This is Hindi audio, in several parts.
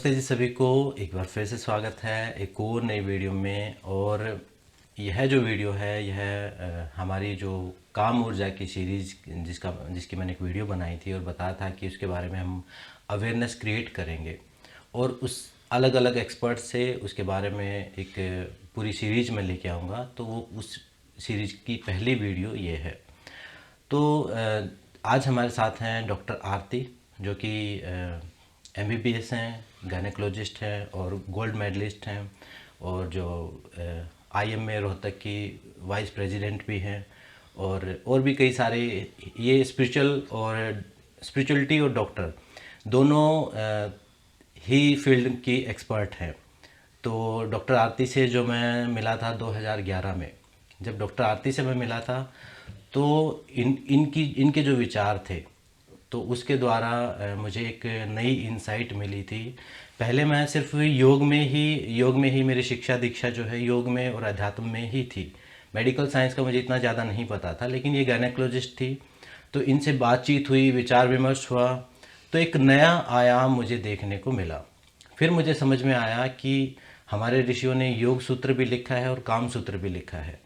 नमस्ते जी सभी को, एक बार फिर से स्वागत है एक और नई वीडियो में। और यह जो वीडियो है यह हमारी जो काम ऊर्जा की सीरीज़ जिसकी मैंने एक वीडियो बनाई थी और बताया था कि उसके बारे में हम अवेयरनेस क्रिएट करेंगे और उस अलग अलग एक्सपर्ट से उसके बारे में एक पूरी सीरीज में लेके आऊँगा। तो वो उस सीरीज की पहली वीडियो ये है। तो आज हमारे साथ हैं डॉक्टर आरती, जो कि MBBS हैं, गायनेकोलॉजिस्ट हैं और गोल्ड मेडलिस्ट हैं, और जो IMA रोहतक की वाइस प्रेसिडेंट भी हैं, और भी कई सारे ये स्पिरिचुअलिटी और डॉक्टर दोनों ही फील्ड की एक्सपर्ट हैं। तो डॉक्टर आरती से जो मैं मिला था 2011 में, जब डॉक्टर आरती से मैं मिला था तो इनके जो विचार थे तो उसके द्वारा मुझे एक नई इंसाइट मिली थी। पहले मैं सिर्फ योग में ही मेरी शिक्षा दीक्षा जो है योग में और अध्यात्म में ही थी। मेडिकल साइंस का मुझे इतना ज़्यादा नहीं पता था, लेकिन ये गायनेकोलॉजिस्ट थी तो इनसे बातचीत हुई, विचार विमर्श हुआ, तो एक नया आयाम मुझे देखने को मिला। फिर मुझे समझ में आया कि हमारे ऋषियों ने योग सूत्र भी लिखा है और काम सूत्र भी लिखा है।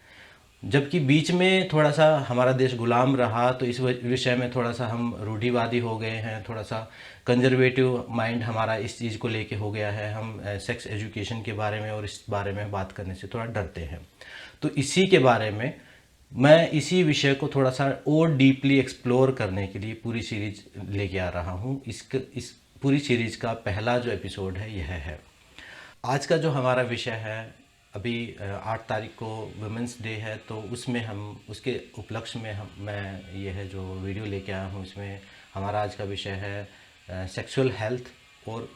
जबकि बीच में थोड़ा सा हमारा देश गुलाम रहा, तो इस विषय में थोड़ा सा हम रूढ़िवादी हो गए हैं, थोड़ा सा कंजर्वेटिव माइंड हमारा इस चीज़ को लेके हो गया है। हम सेक्स एजुकेशन के बारे में और इस बारे में बात करने से थोड़ा डरते हैं। तो इसी के बारे में मैं इसी विषय को थोड़ा सा और डीपली एक्सप्लोर करने के लिए पूरी सीरीज लेके आ रहा हूँ। इस पूरी सीरीज का पहला जो एपिसोड है यह है। आज का जो हमारा विषय है, अभी 8 तारीख को वुमेंस डे है, तो उसमें हम उसके उपलक्ष्य में मैं यह जो वीडियो लेके आया हूँ, इसमें हमारा आज का विषय है सेक्सुअल हेल्थ और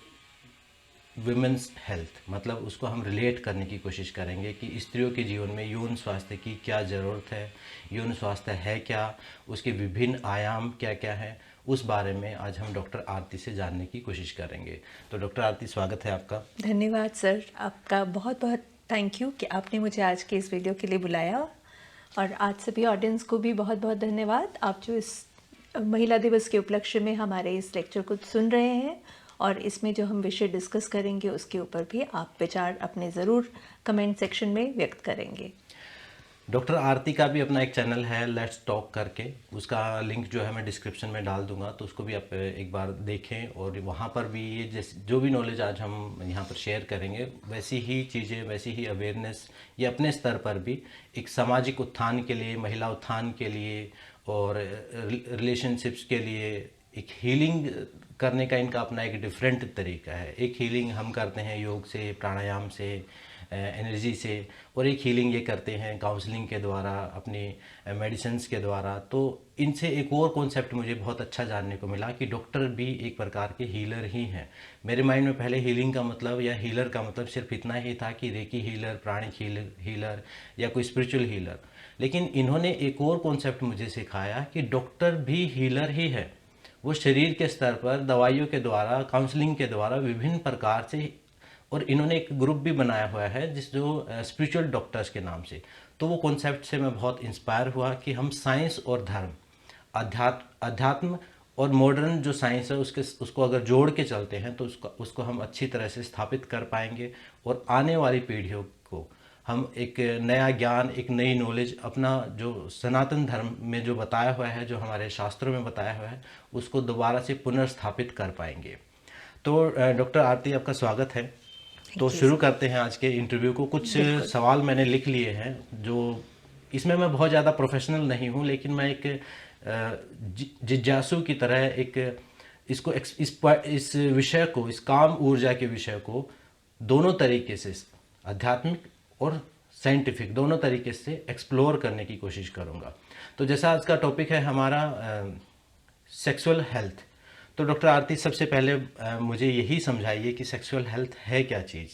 वुमेंस हेल्थ। मतलब उसको हम रिलेट करने की कोशिश करेंगे कि स्त्रियों के जीवन में यौन स्वास्थ्य की क्या ज़रूरत है, यौन स्वास्थ्य है क्या, उसके विभिन्न आयाम क्या क्या हैं, उस बारे में आज हम डॉक्टर आरती से जानने की कोशिश करेंगे। तो डॉक्टर आरती, स्वागत है आपका। धन्यवाद सर, आपका बहुत बहुत थैंक यू कि आपने मुझे आज के इस वीडियो के लिए बुलाया। और आज सभी ऑडियंस को भी बहुत बहुत धन्यवाद, आप जो इस महिला दिवस के उपलक्ष्य में हमारे इस लेक्चर को सुन रहे हैं। और इसमें जो हम विषय डिस्कस करेंगे उसके ऊपर भी आप विचार अपने ज़रूर कमेंट सेक्शन में व्यक्त करेंगे। डॉक्टर आरती का भी अपना एक चैनल है लेट्स टॉक करके, उसका लिंक जो है मैं डिस्क्रिप्शन में डाल दूंगा, तो उसको भी आप एक बार देखें। और वहाँ पर भी ये जैसे जो भी नॉलेज आज हम यहाँ पर शेयर करेंगे, वैसी ही चीज़ें, वैसी ही अवेयरनेस ये अपने स्तर पर भी एक सामाजिक उत्थान के लिए, महिला उत्थान के लिए और रिलेशनशिप्स के लिए एक हीलिंग करने का इनका अपना एक डिफरेंट तरीका है। एक हीलिंग हम करते हैं योग से, प्राणायाम से, एनर्जी से, और एक हीलिंग ये करते हैं काउंसलिंग के द्वारा, अपनी मेडिसिन्स के द्वारा। तो इनसे एक और कॉन्सेप्ट मुझे बहुत अच्छा जानने को मिला कि डॉक्टर भी एक प्रकार के हीलर ही हैं। मेरे माइंड में पहले हीलिंग का मतलब या हीलर का मतलब सिर्फ इतना ही था कि रेकी हीलर, प्राणिक हीलर या कोई स्पिरिचुअल हीलर। लेकिन इन्होंने एक और कॉन्सेप्ट मुझे सिखाया कि डॉक्टर भी हीलर ही है। वो शरीर के स्तर पर दवाइयों के द्वारा, काउंसलिंग के द्वारा विभिन्न प्रकार से, और इन्होंने एक ग्रुप भी बनाया हुआ है जो स्पिरिचुअल डॉक्टर्स के नाम से। तो वो कॉन्सेप्ट से मैं बहुत इंस्पायर हुआ कि हम साइंस और धर्म, अध्यात्म और मॉडर्न जो साइंस है उसको अगर जोड़ के चलते हैं तो उसको हम अच्छी तरह से स्थापित कर पाएंगे। और आने वाली पीढ़ियों को हम एक नया ज्ञान, एक नई नॉलेज, अपना जो सनातन धर्म में जो बताया हुआ है, जो हमारे शास्त्रों में बताया हुआ है, उसको दोबारा से पुनर्स्थापित कर पाएंगे। तो डॉक्टर आरती, आपका स्वागत है। तो शुरू करते हैं आज के इंटरव्यू को। कुछ सवाल मैंने लिख लिए हैं, जो इसमें मैं बहुत ज़्यादा प्रोफेशनल नहीं हूँ, लेकिन मैं एक जिज्ञासु की तरह एक इस विषय को, इस काम ऊर्जा के विषय को दोनों तरीके से, आध्यात्मिक और साइंटिफिक दोनों तरीके से एक्सप्लोर करने की कोशिश करूँगा। तो जैसा आज का टॉपिक है हमारा सेक्सुअल हेल्थ, तो डॉक्टर आरती, सबसे पहले मुझे यही समझाइए कि सेक्सुअल हेल्थ है क्या चीज़।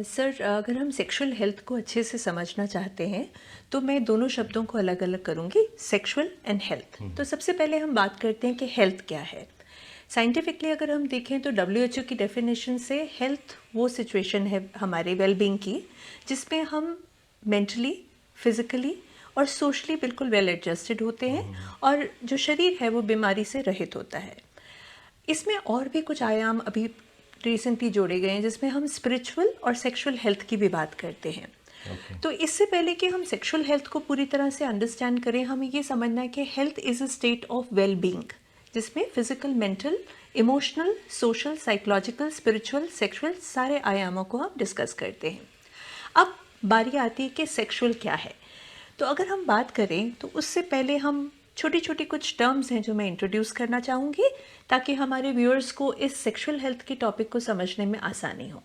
सर, अगर हम सेक्सुअल हेल्थ को अच्छे से समझना चाहते हैं तो मैं दोनों शब्दों को अलग अलग करूँगी, सेक्सुअल एंड हेल्थ। तो सबसे पहले हम बात करते हैं कि हेल्थ क्या है। साइंटिफिकली अगर हम देखें तो WHO की डेफिनेशन से हेल्थ वो सिचुएशन है हमारे वेलबींग की जिसमें हम मेंटली, फिजिकली और सोशली बिल्कुल वेल एडजस्टेड होते हैं और जो शरीर है वो बीमारी से रहित होता है। इसमें और भी कुछ आयाम अभी रिसेंटली जोड़े गए हैं जिसमें हम स्पिरिचुअल और सेक्सुअल हेल्थ की भी बात करते हैं। तो इससे पहले कि हम सेक्सुअल हेल्थ को पूरी तरह से अंडरस्टैंड करें, हमें ये समझना है कि health is a state of well being, जिसमें physical, mental, emotional, social, psychological, spiritual, sexual सारे आयामों को हम डिस्कस करते हैं। अब बारी आती है कि सेक्सुअल क्या है। तो अगर हम बात करें तो उससे पहले हम छोटी छोटी कुछ टर्म्स हैं जो मैं इंट्रोड्यूस करना चाहूँगी ताकि हमारे व्यूअर्स को इस सेक्सुअल हेल्थ के टॉपिक को समझने में आसानी हो।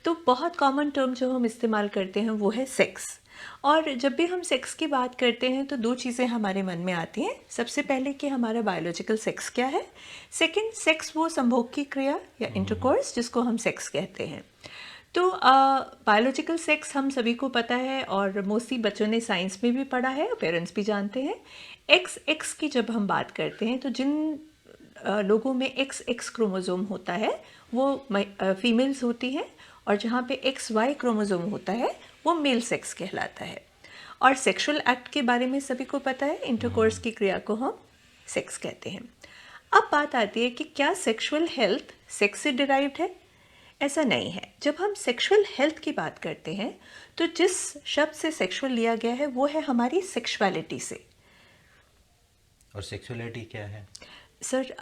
तो बहुत कॉमन टर्म जो हम इस्तेमाल करते हैं वो है सेक्स। और जब भी हम सेक्स की बात करते हैं तो दो चीज़ें हमारे मन में आती हैं। सबसे पहले कि हमारा बायोलॉजिकल सेक्स क्या है, सेकंड सेक्स वो संभोग की क्रिया या इंटरकोर्स जिसको हम सेक्स कहते हैं। तो बायोलॉजिकल सेक्स हम सभी को पता है और मोस्टली बच्चों ने साइंस में भी पढ़ा है, पेरेंट्स भी जानते हैं। एक्स की जब हम बात करते हैं तो जिन लोगों में एक्स क्रोमोसोम होता है वो फीमेल्स होती हैं, और जहाँ पे XY क्रोमोसोम होता है वो मेल सेक्स कहलाता है। और सेक्सुअल एक्ट के बारे में सभी को पता है, इंटरकोर्स की क्रिया को हम सेक्स कहते हैं। अब बात आती है कि क्या सेक्सुअल हेल्थ सेक्स से डिराइव्ड है? ऐसा नहीं है। जब हम सेक्सुअल हेल्थ की बात करते हैं तो जिस शब्द से सेक्सुअल लिया गया है वो है हमारी सेक्सुअलिटी से। और सेक्सुअलिटी क्या है? सर,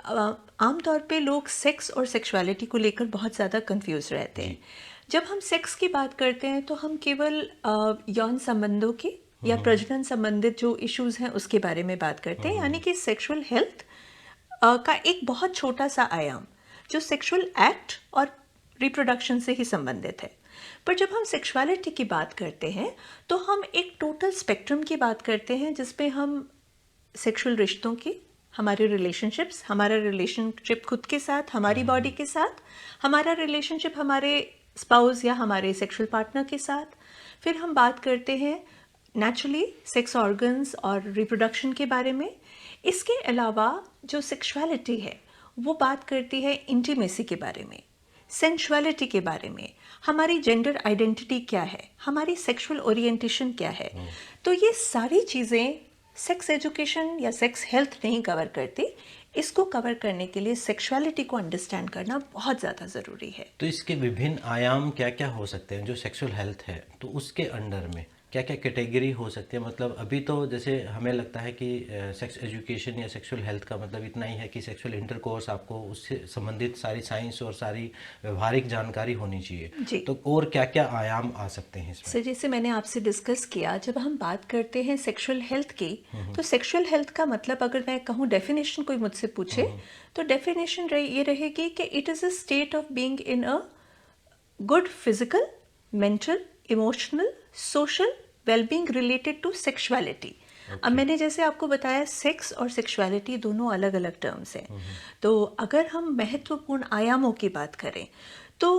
आमतौर पे लोग सेक्स और सेक्सुअलिटी को लेकर बहुत ज़्यादा कंफ्यूज रहते हैं। जब हम सेक्स की बात करते हैं तो हम केवल यौन संबंधों के या प्रजनन संबंधित जो इश्यूज हैं उसके बारे में बात करते हैं, यानी कि सेक्सुअल हेल्थ का एक बहुत छोटा सा आयाम जो सेक्सुअल एक्ट और रिप्रोडक्शन से ही संबंधित है। पर जब हम सेक्सुअलिटी की बात करते हैं तो हम एक टोटल स्पेक्ट्रम की बात करते हैं जिसपे हम सेक्सुअल रिश्तों की, हमारे रिलेशनशिप्स, हमारा रिलेशनशिप खुद के साथ, हमारी बॉडी के साथ, हमारा रिलेशनशिप हमारे स्पाउस या हमारे सेक्सुअल पार्टनर के साथ, फिर हम बात करते हैं नेचुरली सेक्स ऑर्गन्स और रिप्रोडक्शन के बारे में। इसके अलावा जो सेक्सुअलिटी है वो बात करती है इंटीमेसी के बारे में, सेंसुअलिटी के बारे में, हमारी जेंडर आइडेंटिटी क्या है, हमारी सेक्सुअल ओरिएंटेशन क्या है। तो ये सारी चीज़ें सेक्स एजुकेशन या सेक्स हेल्थ नहीं कवर करती। इसको कवर करने के लिए सेक्सुअलिटी को अंडरस्टैंड करना बहुत ज़्यादा ज़रूरी है। तो इसके विभिन्न आयाम क्या क्या हो सकते हैं? जो सेक्सुअल हेल्थ है तो उसके अंडर में क्या क्या कैटेगरी हो सकती है? मतलब अभी तो जैसे हमें लगता है कि सेक्स एजुकेशन या सेक्सुअल हेल्थ का मतलब इतना ही है कि सेक्सुअल इंटरकोर्स, आपको उससे संबंधित सारी साइंस और सारी व्यवहारिक जानकारी होनी चाहिए। तो और क्या क्या आयाम आ सकते हैं इसमें? सर, जैसे मैंने आपसे डिस्कस किया, जब हम बात करते हैं सेक्सुअल हेल्थ की तो सेक्सुअल हेल्थ का मतलब अगर मैं कहूँ डेफिनेशन कोई मुझसे पूछे तो डेफिनेशन ये रहेगी कि it is a state of being in a good physical, mental, emotional, social wellbeing related to sexuality. अब मैंने जैसे आपको बताया सेक्स और सेक्सुअलिटी दोनों अलग अलग टर्म्स हैं। तो अगर हम महत्वपूर्ण आयामों की बात करें तो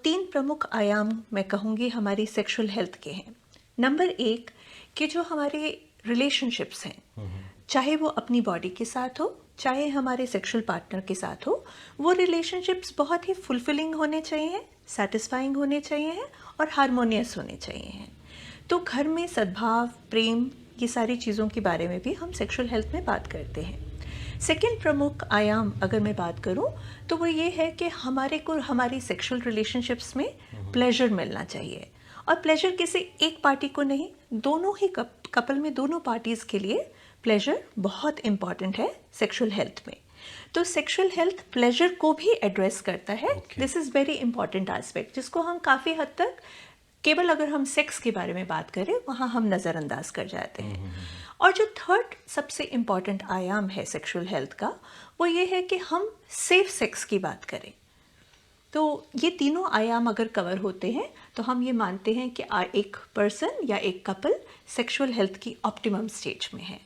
3 प्रमुख आयाम मैं कहूँगी हमारी सेक्सुअल हेल्थ के हैं। नंबर 1 कि जो हमारे रिलेशनशिप्स हैं, चाहे वो अपनी बॉडी के साथ हो चाहे हमारे सेक्सुअल पार्टनर के साथ हो, वो रिलेशनशिप्स बहुत ही फुलफिलिंग होने चाहिए, सेटिस्फाइंग होने चाहिए और हारमोनियस होने चाहिए। तो घर में सद्भाव, प्रेम, ये सारी चीज़ों के बारे में भी हम सेक्सुअल हेल्थ में बात करते हैं। सेकेंड प्रमुख आयाम अगर मैं बात करूं तो वो ये है कि हमारे को हमारी सेक्सुअल रिलेशनशिप्स में प्लेजर मिलना चाहिए। और प्लेजर किसी एक पार्टी को नहीं, दोनों ही कपल में दोनों पार्टीज़ के लिए प्लेजर बहुत इम्पॉर्टेंट है सेक्सुअल हेल्थ में। तो सेक्सुअल हेल्थ प्लेजर को भी एड्रेस करता है। This is very important aspect जिसको हम काफ़ी हद तक केवल अगर हम सेक्स के बारे में बात करें वहाँ हम नज़रअंदाज कर जाते हैं। और जो थर्ड सबसे इम्पॉर्टेंट आयाम है सेक्सुअल हेल्थ का वो ये है कि हम सेफ सेक्स की बात करें। तो ये तीनों आयाम अगर कवर होते हैं तो हम ये मानते हैं कि एक पर्सन या एक कपल सेक्सुअल हेल्थ की ऑप्टिमम स्टेज में है।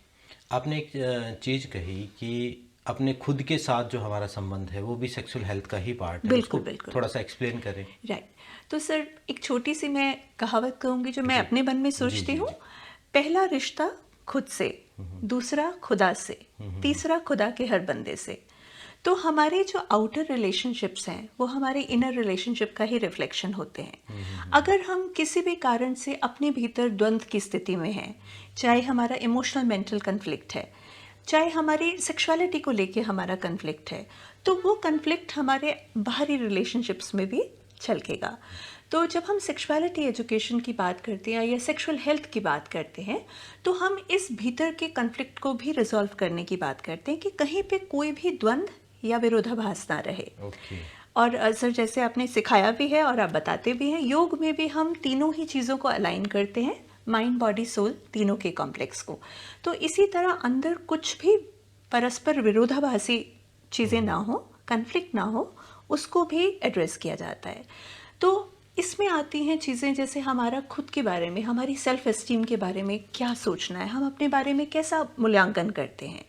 आपने एक चीज़ कही कि अपने खुद के साथ जो हमारा संबंध है वो भी सेक्सुअल हेल्थ का ही पार्ट है। बिल्कुल उसको बिल्कुल थोड़ा सा एक्सप्लेन करें। राइट। तो सर एक छोटी सी मैं कहावत कहूँगी जो मैं अपने मन में सोचती हूँ। पहला रिश्ता खुद से, दूसरा खुदा से, तीसरा खुदा के हर बंदे से। तो हमारे जो आउटर रिलेशनशिप्स हैं वो हमारे इनर रिलेशनशिप का ही रिफ्लेक्शन होते हैं। अगर हम किसी भी कारण से अपने भीतर द्वंद्व की स्थिति में हैं, चाहे हमारा इमोशनल मेंटल कन्फ्लिक्ट है, चाहे हमारी सेक्सुअलिटी को लेके हमारा कन्फ्लिक्ट है, तो वो कन्फ्लिक्ट हमारे बाहरी रिलेशनशिप्स में भी झलकेगा। तो जब हम सेक्सुअलिटी एजुकेशन की बात करते हैं या सेक्सुअल हेल्थ की बात करते हैं, तो हम इस भीतर के कन्फ्लिक्ट को भी रिजॉल्व करने की बात करते हैं कि कहीं पे कोई भी द्वंद्व या विरोधाभास ना रहे। और सर, जैसे आपने सिखाया भी है और आप बताते भी हैं, योग में भी हम तीनों ही चीज़ों को अलाइन करते हैं, माइंड बॉडी सोल तीनों के कॉम्प्लेक्स को। तो इसी तरह अंदर कुछ भी परस्पर विरोधाभासी चीज़ें ना हो, कन्फ्लिक्ट ना हो, उसको भी एड्रेस किया जाता है। तो इसमें आती हैं चीज़ें जैसे हमारा खुद के बारे में, हमारी सेल्फ एस्टीम के बारे में क्या सोचना है, हम अपने बारे में कैसा मूल्यांकन करते हैं,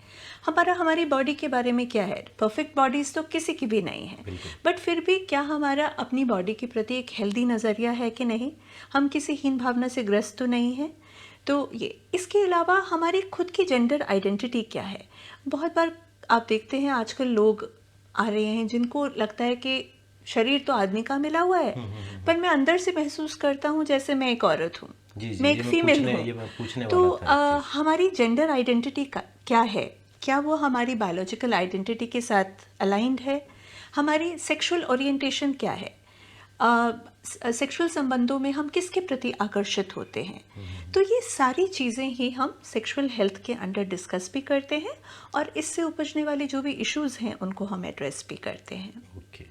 हमारी बॉडी के बारे में क्या है। परफेक्ट बॉडीज़ तो किसी की भी नहीं है, बट फिर भी क्या हमारा अपनी बॉडी के प्रति एक हेल्दी नज़रिया है कि नहीं, हम किसी हीन भावना से ग्रस्त तो नहीं है। तो ये, इसके अलावा हमारी खुद की जेंडर आइडेंटिटी क्या है। बहुत बार आप देखते हैं आजकल लोग आ रहे हैं जिनको लगता है कि शरीर तो आदमी का मिला हुआ है, पर मैं अंदर से महसूस करता हूँ जैसे मैं एक औरत हूँ, मैं एक फीमेल हूँ। तो हमारी जेंडर आइडेंटिटी क्या है, क्या वो हमारी बायोलॉजिकल आइडेंटिटी के साथ अलाइंड है, हमारी सेक्सुअल ओरिएंटेशन क्या है, सेक्सुअल संबंधों में हम किसके प्रति आकर्षित होते हैं। तो ये सारी चीज़ें ही हम सेक्सुअल हेल्थ के अंडर डिस्कस भी करते हैं और इससे उपजने वाले जो भी इश्यूज हैं उनको हम एड्रेस भी करते हैं। ओके,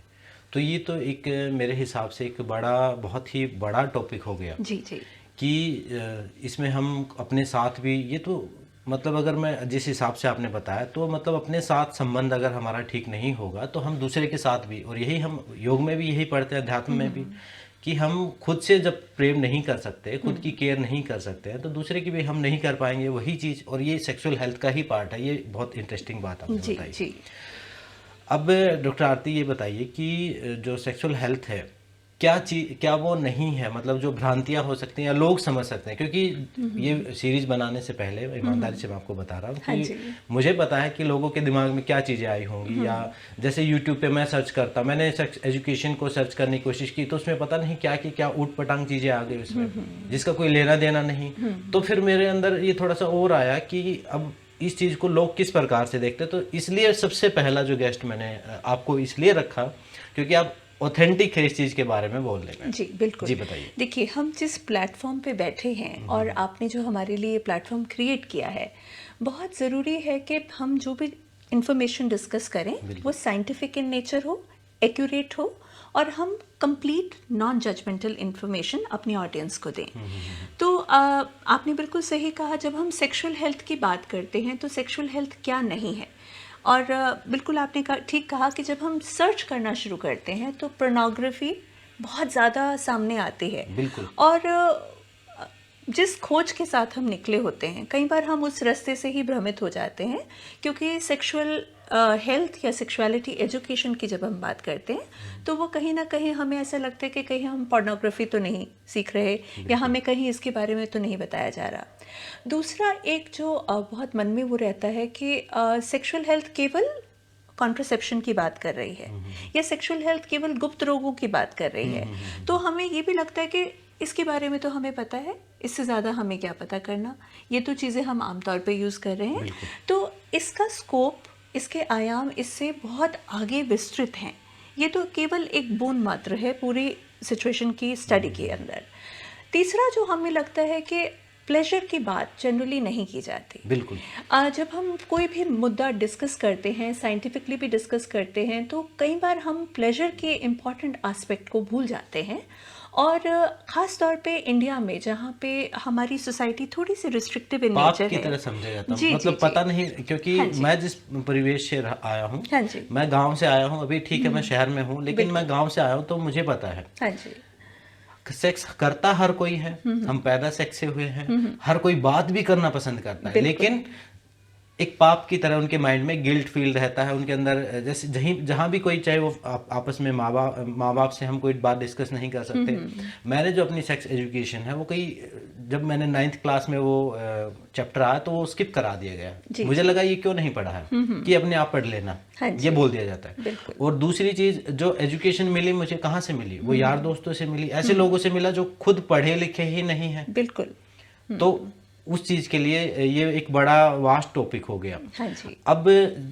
तो ये तो एक मेरे हिसाब से एक बहुत ही बड़ा टॉपिक हो गया। जी जी। कि इसमें हम अपने साथ भी, ये तो मतलब अगर मैं जिस हिसाब से आपने बताया, तो मतलब अपने साथ संबंध अगर हमारा ठीक नहीं होगा तो हम दूसरे के साथ भी, और यही हम योग में भी यही पढ़ते हैं, अध्यात्म में भी, कि हम खुद से जब प्रेम नहीं कर सकते, खुद की केयर नहीं कर सकते हैं, तो दूसरे की भी हम नहीं कर पाएंगे। वही चीज़, और ये सेक्सुअल हेल्थ का ही पार्ट है। ये बहुत इंटरेस्टिंग बात आपने बताई। जी। अब डॉक्टर आरती ये बताइए कि जो सेक्सुअल हेल्थ है, क्या वो नहीं है, मतलब जो भ्रांतियां हो सकती हैं या लोग समझ सकते हैं, क्योंकि ये सीरीज बनाने से पहले ईमानदारी से मैं आपको बता रहा हूँ कि मुझे पता है कि लोगों के दिमाग में क्या चीज़ें आई होंगी, या जैसे यूट्यूब पे मैं सर्च करता, मैंने सेक्स एजुकेशन को सर्च करने की कोशिश की, तो उसमें पता नहीं क्या ऊट पटांग चीज़ें आ गई उसमें, जिसका कोई लेना देना नहीं। तो फिर मेरे अंदर ये थोड़ा सा और आया कि अब इस चीज़ को लोग किस प्रकार से देखते हैं। तो इसलिए सबसे पहला जो गेस्ट मैंने आपको इसलिए रखा क्योंकि आप ऑथेंटिक है इस चीज़ के बारे में बोलने में। जी बिल्कुल। जी बताइए। देखिए, हम जिस प्लेटफॉर्म पे बैठे हैं और आपने जो हमारे लिए प्लेटफॉर्म क्रिएट किया है, बहुत ज़रूरी है कि हम जो भी इंफॉर्मेशन डिस्कस करें वो साइंटिफिक इन नेचर हो, एक्यूरेट हो, और हम कंप्लीट नॉन जजमेंटल इंफॉर्मेशन अपनी ऑडियंस को दें। तो आपने बिल्कुल सही कहा, जब हम सेक्सुअल हेल्थ की बात करते हैं तो सेक्सुअल हेल्थ क्या नहीं है। और बिल्कुल आपने ठीक कहा कि जब हम सर्च करना शुरू करते हैं तो पोर्नोग्राफी बहुत ज़्यादा सामने आती है। बिल्कुल। और जिस खोज के साथ हम निकले होते हैं, कई बार हम उस रास्ते से ही भ्रमित हो जाते हैं, क्योंकि सेक्सुअल हेल्थ या सेक्सुअलिटी एजुकेशन की जब हम बात करते हैं तो वो कहीं ना कहीं हमें ऐसा लगता है कि कहीं हम पोर्नोग्राफी तो नहीं सीख रहे, या हमें कहीं इसके बारे में तो नहीं बताया जा रहा। दूसरा एक जो बहुत मन में वो रहता है कि सेक्सुअल हेल्थ केवल कॉन्ट्रासेप्शन की बात कर रही है, या सेक्सुअल हेल्थ केवल गुप्त रोगों की बात कर रही है। तो हमें ये भी लगता है कि इसके बारे में तो हमें पता है, इससे ज़्यादा हमें क्या पता करना, ये तो चीज़ें हम आमतौर पे यूज़ कर रहे हैं। तो इसका स्कोप, इसके आयाम इससे बहुत आगे विस्तृत हैं। ये तो केवल एक बूंद मात्र है पूरी सिचुएशन की स्टडी के अंदर। तीसरा जो हमें लगता है कि प्लेजर की बात जनरली नहीं की जाती। बिल्कुल। जब हम कोई भी मुद्दा डिस्कस करते हैं, साइंटिफिकली भी डिस्कस करते हैं, तो कई बार हम प्लेजर के इम्पॉर्टेंट एस्पेक्ट को भूल जाते हैं। और ख़ास तौर पे इंडिया में, जहाँ पे हमारी सोसाइटी थोड़ी सी रिस्ट्रिक्टिव इन नेचर है, की तरह समझा जाता है, मतलब पता नहीं, क्योंकि मैं जिस परिवेश से आया हूँ, मैं गांव से आया हूँ। अभी ठीक है मैं शहर में हूँ, लेकिन मैं गांव से आया हूँ, तो मुझे पता है सेक्स करता हर कोई है, हम पैदा सेक्स से हुए हैं, हर कोई बात भी करना पसंद करता है, लेकिन एक पाप की तरह उनके माइंड में गिल्ट फील रहता है उनके अंदर। जैसे जहाँ भी कोई, चाहे वो आपस में माँ बाप से हम कोई बात डिस्कस नहीं कर सकते। मैंने जो अपनी सेक्स एजुकेशन है वो जब मैंने 9th क्लास में वो चैप्टर आया तो वो स्किप करा दिया गया। मुझे लगा ये क्यों नहीं पढ़ा है, कि अपने आप पढ़ लेना, ये बोल दिया जाता है। और दूसरी चीज, जो एजुकेशन मिली मुझे कहाँ से मिली, वो यार दोस्तों से मिली, ऐसे लोगों से मिला जो खुद पढ़े लिखे ही नहीं है। बिल्कुल। तो उस चीज़ के लिए ये एक बड़ा वास्ट टॉपिक हो गया। हाँ जी। अब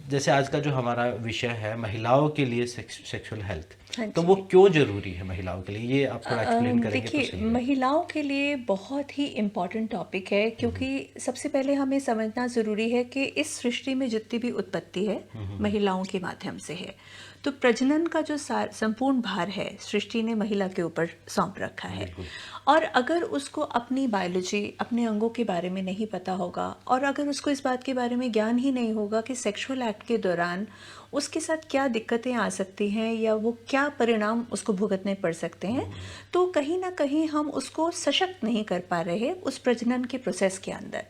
जैसे आज का जो हमारा विषय है महिलाओं के लिए सेक्सुअल हेल्थ, हाँ तो वो जी। क्यों ज़रूरी है महिलाओं के लिए, ये आप थोड़ा एक्सप्लेन करेंगे तो देखिए, सही रहेगा। महिलाओं के लिए बहुत ही इम्पॉर्टेंट टॉपिक है, क्योंकि सबसे पहले हमें समझना ज़रूरी है कि इस सृष्टि में जितनी भी उत्पत्ति है महिलाओं के माध्यम से है। तो प्रजनन का जो संपूर्ण भार है सृष्टि ने महिला के ऊपर सौंप रखा है। बिल्कुल। और अगर उसको अपनी बायोलॉजी, अपने अंगों के बारे में नहीं पता होगा, और अगर उसको इस बात के बारे में ज्ञान ही नहीं होगा कि सेक्सुअल एक्ट के दौरान उसके साथ क्या दिक्कतें आ सकती हैं या वो क्या परिणाम उसको भुगतने पड़ सकते हैं, तो कहीं ना कहीं हम उसको सशक्त नहीं कर पा रहे उस प्रजनन के प्रोसेस के अंदर।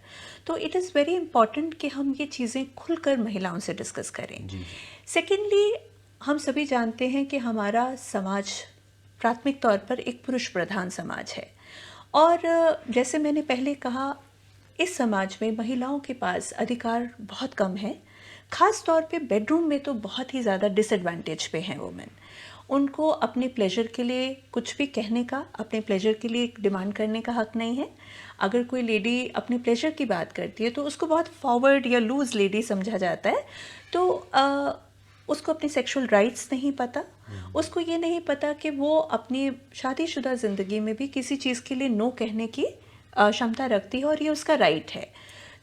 तो इट इज़ वेरी इंपॉर्टेंट कि हम ये चीज़ें खुलकर महिलाओं से डिस्कस करें। सेकेंडली, हम सभी जानते हैं कि हमारा समाज प्राथमिक तौर पर एक पुरुष प्रधान समाज है, और जैसे मैंने पहले कहा, इस समाज में महिलाओं के पास अधिकार बहुत कम है। ख़ास तौर पे बेडरूम में तो बहुत ही ज़्यादा डिसएडवांटेज पे हैं वुमेन। उनको अपने प्लेजर के लिए कुछ भी कहने का, अपने प्लेजर के लिए डिमांड करने का हक नहीं है। अगर कोई लेडी अपने प्लेजर की बात करती है तो उसको बहुत फॉरवर्ड या लूज लेडी समझा जाता है। तो उसको अपनी सेक्सुअल राइट्स नहीं पता, उसको ये नहीं पता कि वो अपनी शादीशुदा ज़िंदगी में भी किसी चीज़ के लिए नो कहने की क्षमता रखती है, और ये उसका राइट है।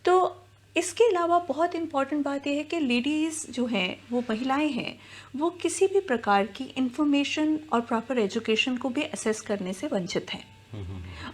तो इसके अलावा बहुत इम्पॉर्टेंट बात यह है कि लेडीज़ जो हैं, वो महिलाएं हैं, वो किसी भी प्रकार की इंफॉर्मेशन और प्रॉपर एजुकेशन को भी असेस करने से वंचित हैं।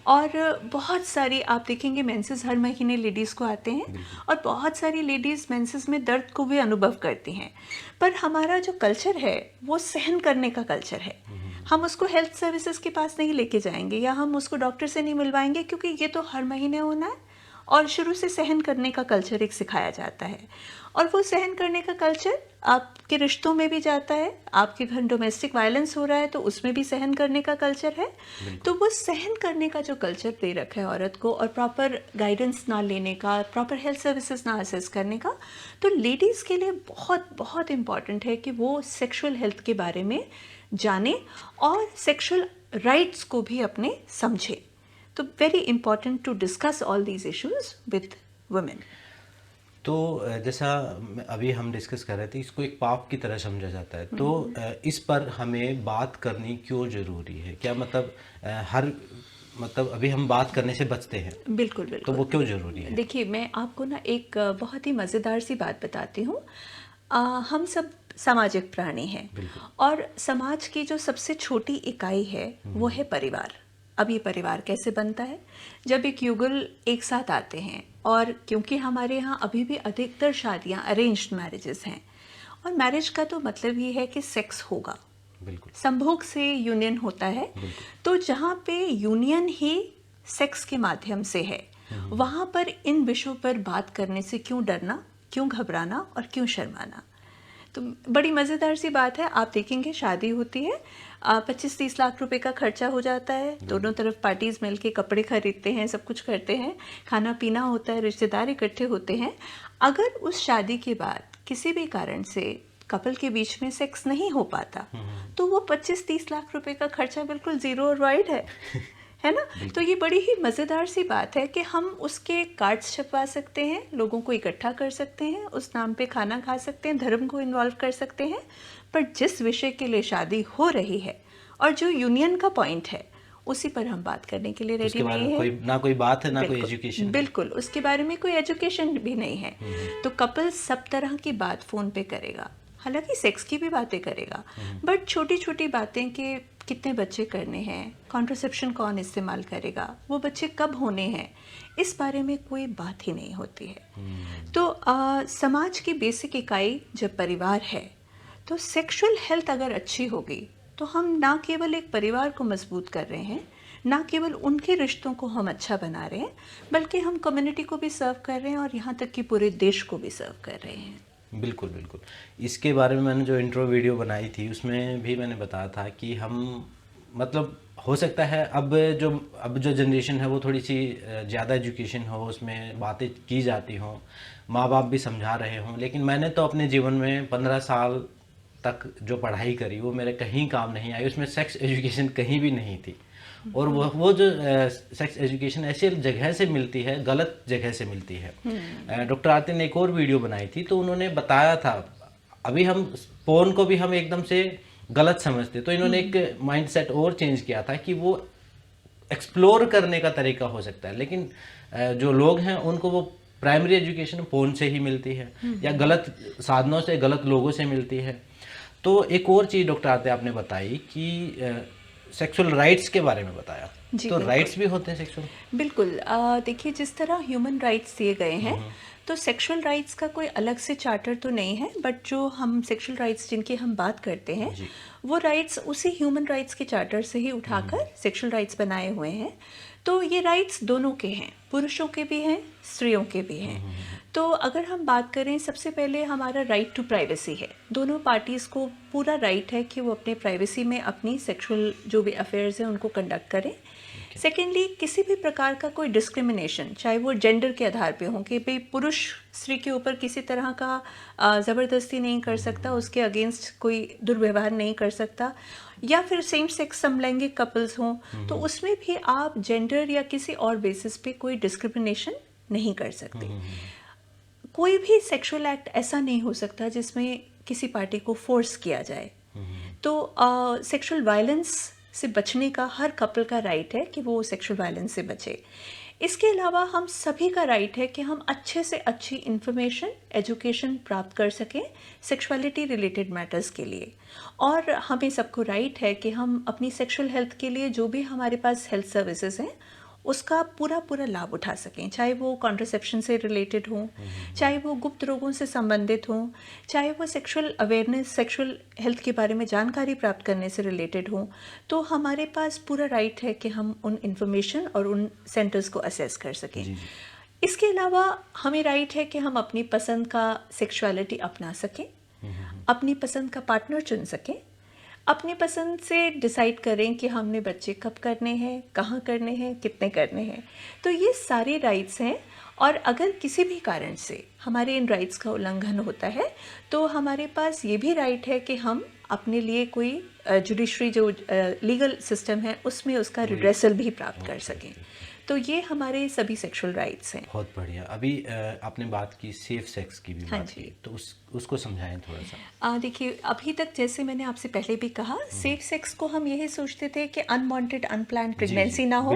और बहुत सारी आप देखेंगे मेंसेस हर महीने लेडीज़ को आते हैं, और बहुत सारी लेडीज़ मेंसेस में दर्द को भी अनुभव करती हैं। पर हमारा जो कल्चर है वो सहन करने का कल्चर है। हम उसको हेल्थ सर्विसेज के पास नहीं लेके जाएंगे, या हम उसको डॉक्टर से नहीं मिलवाएंगे, क्योंकि ये तो हर महीने होना है। और शुरू से सहन करने का कल्चर एक सिखाया जाता है, और वो सहन करने का कल्चर आपके रिश्तों में भी जाता है। आपके घर डोमेस्टिक वायलेंस हो रहा है तो उसमें भी सहन करने का कल्चर है। तो वो सहन करने का जो कल्चर दे रखा है औरत को, और प्रॉपर गाइडेंस ना लेने का, प्रॉपर हेल्थ सर्विसेज ना असेस करने का, तो लेडीज़ के लिए बहुत बहुत इम्पॉर्टेंट है कि वो सेक्सुअल हेल्थ के बारे में जाने और सेक्सुअल राइट्स को भी अपने समझे। तो very important to discuss all these issues with women. तो जैसा अभी हम डिस्कस कर रहे थे, इसको एक पाप की तरह समझा जाता है, तो इस पर हमें बात करनी क्यों ज़रूरी है? क्या मतलब अभी हम बात करने से बचते हैं, बिल्कुल बिल्कुल। तो वो क्यों ज़रूरी है? देखिए, मैं आपको ना एक बहुत ही मज़ेदार सी बात बताती हूँ। हम सब सामाजिक प्राणी हैं, और समाज की जो सबसे छोटी इकाई है वो है परिवार। अब ये परिवार कैसे बनता है? जब एक युगल एक साथ आते हैं, और क्योंकि हमारे यहाँ अभी भी अधिकतर शादियाँ अरेंज्ड मैरिजेस हैं, और मैरिज का तो मतलब ये है कि सेक्स होगा, बिल्कुल, संभोग से यूनियन होता है। तो जहाँ पे यूनियन ही सेक्स के माध्यम से है, वहाँ पर इन विषयों पर बात करने से क्यों डरना, क्यों घबराना और क्यों शर्माना? तो बड़ी मज़ेदार सी बात है। आप देखेंगे शादी होती है, 25-30 लाख रुपए का खर्चा हो जाता है, दोनों तरफ पार्टीज मिलके कपड़े खरीदते हैं, सब कुछ करते हैं, खाना पीना होता है, रिश्तेदार इकट्ठे होते हैं। अगर उस शादी के बाद किसी भी कारण से कपल के बीच में सेक्स नहीं हो पाता, तो वो 25-30 लाख रुपए का खर्चा बिल्कुल ज़ीरो और वाइड है ना? तो ये बड़ी ही मज़ेदार सी बात है कि हम उसके कार्ड्स छपवा सकते हैं, लोगों को इकट्ठा कर सकते हैं, उस नाम पे खाना खा सकते हैं, धर्म को इन्वॉल्व कर सकते हैं, पर जिस विषय के लिए शादी हो रही है और जो यूनियन का पॉइंट है, उसी पर हम बात करने के लिए रेडी नहीं है। कोई बात है, ना कोई एजुकेशन। बिल्कुल, उसके बारे में कोई एजुकेशन भी नहीं है। तो कपल सब तरह की बात फ़ोन पे करेगा, हालांकि सेक्स की भी बातें करेगा, बट छोटी छोटी बातें कि कितने बच्चे करने हैं, कॉन्ट्रासेप्शन कौन इस्तेमाल करेगा, वो बच्चे कब होने हैं, इस बारे में कोई बात ही नहीं होती है। तो समाज की बेसिक इकाई जब परिवार है, तो सेक्सुअल हेल्थ अगर अच्छी होगी तो हम ना केवल एक परिवार को मजबूत कर रहे हैं, ना केवल उनके रिश्तों को हम अच्छा बना रहे हैं, बल्कि हम कम्युनिटी को भी सर्व कर रहे हैं, और यहाँ तक कि पूरे देश को भी सर्व कर रहे हैं। बिल्कुल बिल्कुल। इसके बारे में मैंने जो इंट्रो वीडियो बनाई थी उसमें भी मैंने बताया था कि हम मतलब हो सकता है अब जो जनरेशन है वो थोड़ी सी ज़्यादा एजुकेशन हो, उसमें बातें की जाती हों, माँ बाप भी समझा रहे हों, लेकिन मैंने तो अपने जीवन में 15 साल तक जो पढ़ाई करी वो मेरे कहीं काम नहीं आई, उसमें सेक्स एजुकेशन कहीं भी नहीं थी। और वो जो सेक्स एजुकेशन ऐसी जगह से मिलती है, गलत जगह से मिलती है। डॉक्टर आरती ने एक और वीडियो बनाई थी, तो उन्होंने बताया था, अभी हम पोर्न को भी हम एकदम से गलत समझते, तो इन्होंने एक माइंडसेट और चेंज किया था कि वो एक्सप्लोर करने का तरीका हो सकता है, लेकिन जो लोग हैं उनको वो प्राइमरी एजुकेशन फोन से ही मिलती है या गलत साधनों से, गलत लोगों से मिलती है। तो एक और चीज़ डॉक्टर आरती आपने बताई कि सेक्सुअल राइट्स के बारे में बताया, तो राइट्स भी होते हैं सेक्सुअल? बिल्कुल। देखिए, जिस तरह ह्यूमन राइट्स दिए गए हैं, तो सेक्सुअल राइट्स का कोई अलग से चार्टर तो नहीं है, बट जो हम सेक्सुअल राइट्स जिनकी हम बात करते हैं, वो राइट्स उसी ह्यूमन राइट्स के चार्टर से ही उठाकर सेक्सुअल राइट्स बनाए हुए हैं। तो ये राइट्स दोनों के हैं, पुरुषों के भी हैं, स्त्रियों के भी हैं। तो अगर हम बात करें, सबसे पहले हमारा राइट टू प्राइवेसी है। दोनों पार्टीज़ को पूरा राइट है कि वो अपने प्राइवेसी में अपनी सेक्सुअल जो भी अफेयर्स हैं उनको कंडक्ट करें। सेकेंडली, किसी भी प्रकार का कोई डिस्क्रिमिनेशन, चाहे वो जेंडर के आधार पे हो, कि भाई पुरुष स्त्री के ऊपर किसी तरह का ज़बरदस्ती नहीं कर सकता, उसके अगेंस्ट कोई दुर्व्यवहार नहीं कर सकता, या फिर सेम सेक्स समलैंगिक कपल्स हों, तो उसमें भी आप जेंडर या किसी और बेसिस पे कोई डिस्क्रिमिनेशन नहीं कर सकते। कोई भी सेक्सुअल एक्ट ऐसा नहीं हो सकता जिसमें किसी पार्टी को फोर्स किया जाए। तो सेक्सुअल वायलेंस से बचने का हर कपल का राइट है कि वो सेक्सुअल वायलेंस से बचे। इसके अलावा हम सभी का राइट है कि हम अच्छे से अच्छी इन्फॉर्मेशन, एजुकेशन प्राप्त कर सकें सेक्सुअलिटी रिलेटेड मैटर्स के लिए। और हमें सबको राइट है कि हम अपनी सेक्सुअल हेल्थ के लिए जो भी हमारे पास हेल्थ सर्विसेज हैं उसका पूरा लाभ उठा सकें, चाहे वो कॉन्ट्रासेप्शन से रिलेटेड हों, चाहे वो गुप्त रोगों से संबंधित हों, चाहे वो सेक्सुअल अवेयरनेस, सेक्सुअल हेल्थ के बारे में जानकारी प्राप्त करने से रिलेटेड हों। तो हमारे पास पूरा राइट है कि हम उन इंफॉर्मेशन और उन सेंटर्स को असेस कर सकें। इसके अलावा हमें राइट है कि हम अपनी पसंद का सेक्सुअलिटी अपना सकें, अपनी पसंद का पार्टनर चुन सकें, अपनी पसंद से डिसाइड करें कि हमने बच्चे कब करने हैं, कहाँ करने हैं, कितने करने हैं। तो ये सारे राइट्स हैं, और अगर किसी भी कारण से हमारे इन राइट्स का उल्लंघन होता है तो हमारे पास ये भी राइट है कि हम अपने लिए कोई जुडिशरी जो लीगल सिस्टम है उसमें उसका रिड्रेसल भी प्राप्त कर सकें। तो ये हमारे सभी सेक्सुअल राइट्स हैं। बहुत बढ़िया। अभी आपने बात की सेफ सेक्स की भी बात की, तो उसको समझाएं थोड़ा सा। देखिए, अभी तक जैसे मैंने आपसे पहले भी कहा, सेफ सेक्स को हम यही सोचते थे कि अनवांटेड अनप्लान्ड प्रेगनेंसी ना हो,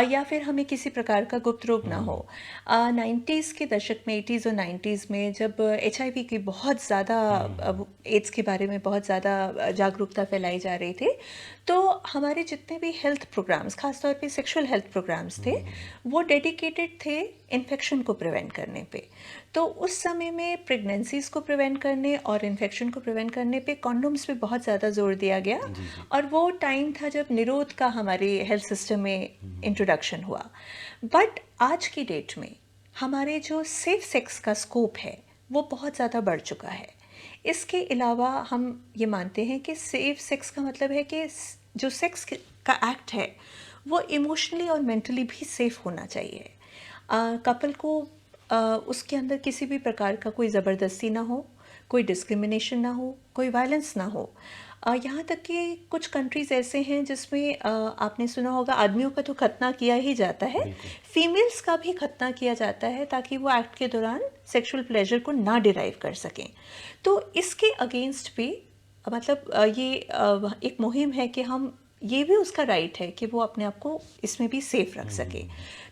या फिर हमें किसी प्रकार का गुप्त रोग ना हो। 90s के दशक में, 80s और 90s में, जब HIV की बहुत ज़्यादा, एड्स के बारे में बहुत ज़्यादा जागरूकता फैलाई जा रही थी, तो हमारे जितने भी हेल्थ प्रोग्राम्स, खासतौर पे सेक्सुअल हेल्थ प्रोग्राम्स थे, वो डेडिकेटेड थे इन्फेक्शन को प्रिवेंट करने पे। तो उस समय में प्रेगनेंसीज़ को प्रिवेंट करने और इन्फेक्शन को प्रिवेंट करने पे कॉन्डोम्स पे बहुत ज़्यादा जोर दिया गया। और वो टाइम था जब निरोध का हमारे हेल्थ सिस्टम में इंट्रोडक्शन हुआ। बट आज की डेट में हमारे जो सेफ सेक्स का स्कोप है वो बहुत ज़्यादा बढ़ चुका है। इसके अलावा हम ये मानते हैं कि सेफ सेक्स का मतलब है कि जो सेक्स का एक्ट है वो इमोशनली और मेंटली भी सेफ होना चाहिए। कपल को उसके अंदर किसी भी प्रकार का कोई ज़बरदस्ती ना हो, कोई डिस्क्रिमिनेशन ना हो, कोई वायलेंस ना हो। यहाँ तक कि कुछ कंट्रीज़ ऐसे हैं जिसमें आपने सुना होगा, आदमियों का तो खतना किया ही जाता है, फीमेल्स का भी खतना किया जाता है ताकि वो एक्ट के दौरान सेक्सुअल प्लेजर को ना डिराइव कर सकें। तो इसके अगेंस्ट भी मतलब ये एक मुहिम है कि हम, ये भी उसका राइट है कि वो अपने आप को इसमें भी सेफ रख सके।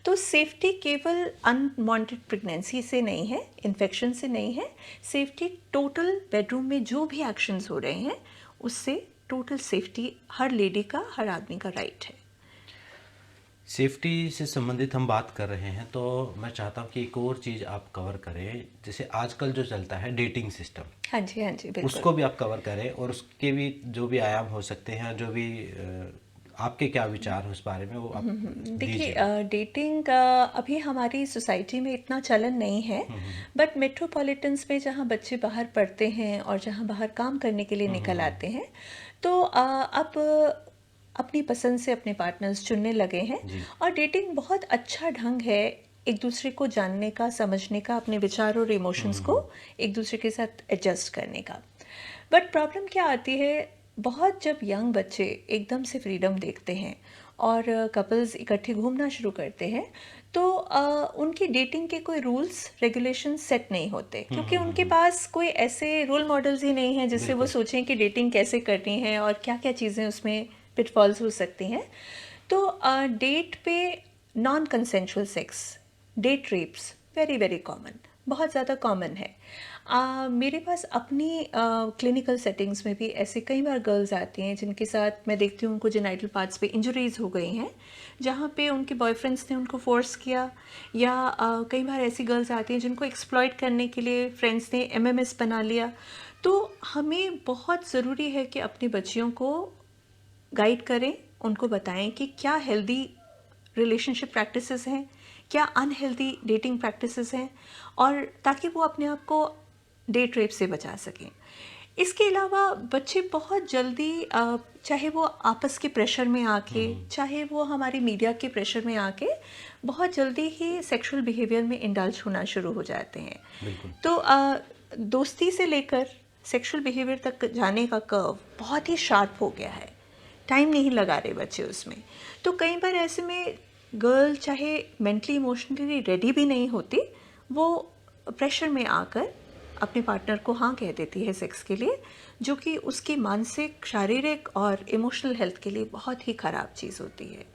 तो सेफ्टी केवल अनवांटेड प्रेगनेंसी से नहीं है, इन्फेक्शन से नहीं है, सेफ्टी टोटल बेडरूम में जो भी एक्शंस हो रहे हैं उससे टोटल सेफ्टी हर लेडी का, हर आदमी का राइट है। सेफ्टी से संबंधित हम बात कर रहे हैं, तो मैं चाहता हूँ कि एक और चीज़ आप कवर करें, जैसे आजकल जो चलता है डेटिंग सिस्टम। हाँ जी, बिल्कुल। उसको भी आप कवर करें, और उसके भी जो भी आयाम हो सकते हैं, जो भी आपके क्या विचार हैं उस बारे में, वो आप देखिए, डेटिंग अभी हमारी सोसाइटी में इतना चलन नहीं है, बट मेट्रोपॉलिटन्स में जहाँ बच्चे बाहर पढ़ते हैं और जहाँ बाहर काम करने के लिए निकल आते हैं, तो अब अपनी पसंद से अपने पार्टनर्स चुनने लगे हैं। और डेटिंग बहुत अच्छा ढंग है एक दूसरे को जानने का, समझने का, अपने विचार और इमोशंस को एक दूसरे के साथ एडजस्ट करने का। बट प्रॉब्लम क्या आती है, बहुत जब यंग बच्चे एकदम से फ्रीडम देखते हैं और कपल्स इकट्ठे घूमना शुरू करते हैं, तो उनकी डेटिंग के कोई रूल्स रेगुलेशंस सेट नहीं होते, क्योंकि उनके पास कोई ऐसे रोल मॉडल्स ही नहीं हैं जिससे वो बिल्कुल। सोचें कि डेटिंग कैसे करनी है और क्या क्या चीज़ें उसमें पिटफॉल्स हो सकती हैं। तो डेट पे non consensual sex, date rapes very very common, बहुत ज़्यादा कॉमन है। मेरे पास अपनी क्लिनिकल सेटिंग्स में भी ऐसे कई बार गर्ल्स आती हैं जिनके साथ मैं देखती हूँ उनको जेनाइटल पार्ट्स पे इंजरीज हो गई हैं, जहाँ पे उनके बॉयफ्रेंड्स ने उनको फोर्स किया, या कई बार ऐसी गर्ल्स आती हैं जिनको एक्सप्लॉइट करने के लिए फ्रेंड्स ने एमएमएस बना लिया। तो हमें बहुत ज़रूरी है कि अपनी बच्चियों को गाइड करें, उनको बताएं कि क्या हेल्दी रिलेशनशिप प्रैक्टिसेस हैं, क्या अनहेल्दी डेटिंग प्रैक्टिसेस हैं, और ताकि वो अपने आप को डेट रेप से बचा सकें। इसके अलावा बच्चे बहुत जल्दी चाहे वो आपस के प्रेशर में आके, चाहे वो हमारी मीडिया के प्रेशर में आके, बहुत जल्दी ही सेक्सुअल बिहेवियर में इंडल्ज होना शुरू हो जाते हैं। बिल्कुल। तो दोस्ती से लेकर सेक्सुअल बिहेवियर तक जाने का कर्व बहुत ही शार्प हो गया है, टाइम नहीं लगा रहे बच्चे उसमें। तो कई बार ऐसे में गर्ल चाहे मेंटली इमोशनली रेडी भी नहीं होती, वो प्रेशर में आकर अपने पार्टनर को हाँ कह देती है सेक्स के लिए, जो कि उसकी मानसिक, शारीरिक और इमोशनल हेल्थ के लिए बहुत ही ख़राब चीज़ होती है।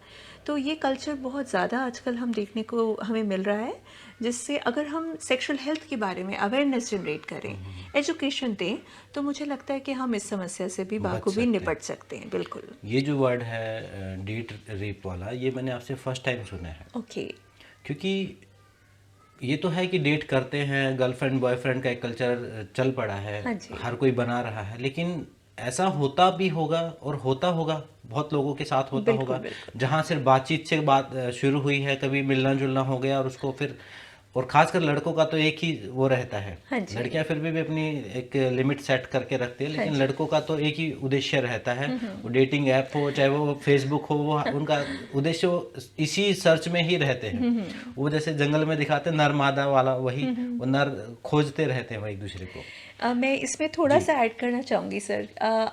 तो ये कल्चर बहुत ज़्यादा आजकल हम देखने को हमें मिल रहा है, जिससे अगर हम सेक्सुअल हेल्थ के बारे में अवेयरनेस जनरेट करें, एजुकेशन दें, तो मुझे लगता है कि हम इस समस्या से भी बच बाखूबी सकते हैं। निपट सकते हैं। बिल्कुल। ये जो वर्ड है डेट रेप वाला, ये मैंने आपसे फर्स्ट टाइम सुना है। ओके। क्योंकि ये तो है कि डेट करते हैं, गर्लफ्रेंड बॉयफ्रेंड का एक कल्चर चल पड़ा है, हाँ जी। हर कोई बना रहा है, लेकिन ऐसा होता भी होगा और होता होगा, बहुत लोगों के साथ होता बिल्कुल होगा, बिल्कुल। जहाँ सिर्फ बातचीत से बात शुरू हुई है, कभी मिलना जुलना हो गया और उसको फिर, और खासकर लड़कों का तो एक ही वो रहता है। हाँ जी। लड़कियां फिर भी अपनी एक लिमिट सेट करके रखती है, हाँ लेकिन जी। लड़कों का तो एक ही उद्देश्य रहता है। वो डेटिंग ऐप हो चाहे वो फेसबुक हो, वो उनका उद्देश्य वो इसी सर्च में ही रहते हैं। वो जैसे जंगल में दिखाते हैं नर मादा वाला, वही वो नर खोजते रहते हैं वो एक दूसरे को। मैं इसमें थोड़ा सा ऐड करना चाहूँगी सर।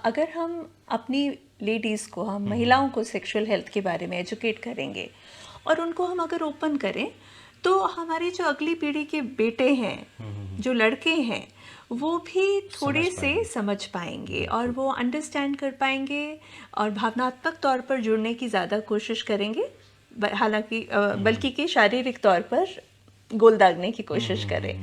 अगर हम अपनी लेडीज़ को, हम महिलाओं को सेक्सुअल हेल्थ के बारे में एजुकेट करेंगे और उनको हम अगर ओपन करें, तो हमारी जो अगली पीढ़ी के बेटे हैं, जो लड़के हैं, वो भी थोड़े से समझ पाएंगे और वो अंडरस्टैंड कर पाएंगे और भावनात्मक तौर पर जुड़ने की ज़्यादा कोशिश करेंगे, हालांकि बल्कि कि शारीरिक तौर पर गोल दागने की कोशिश करें।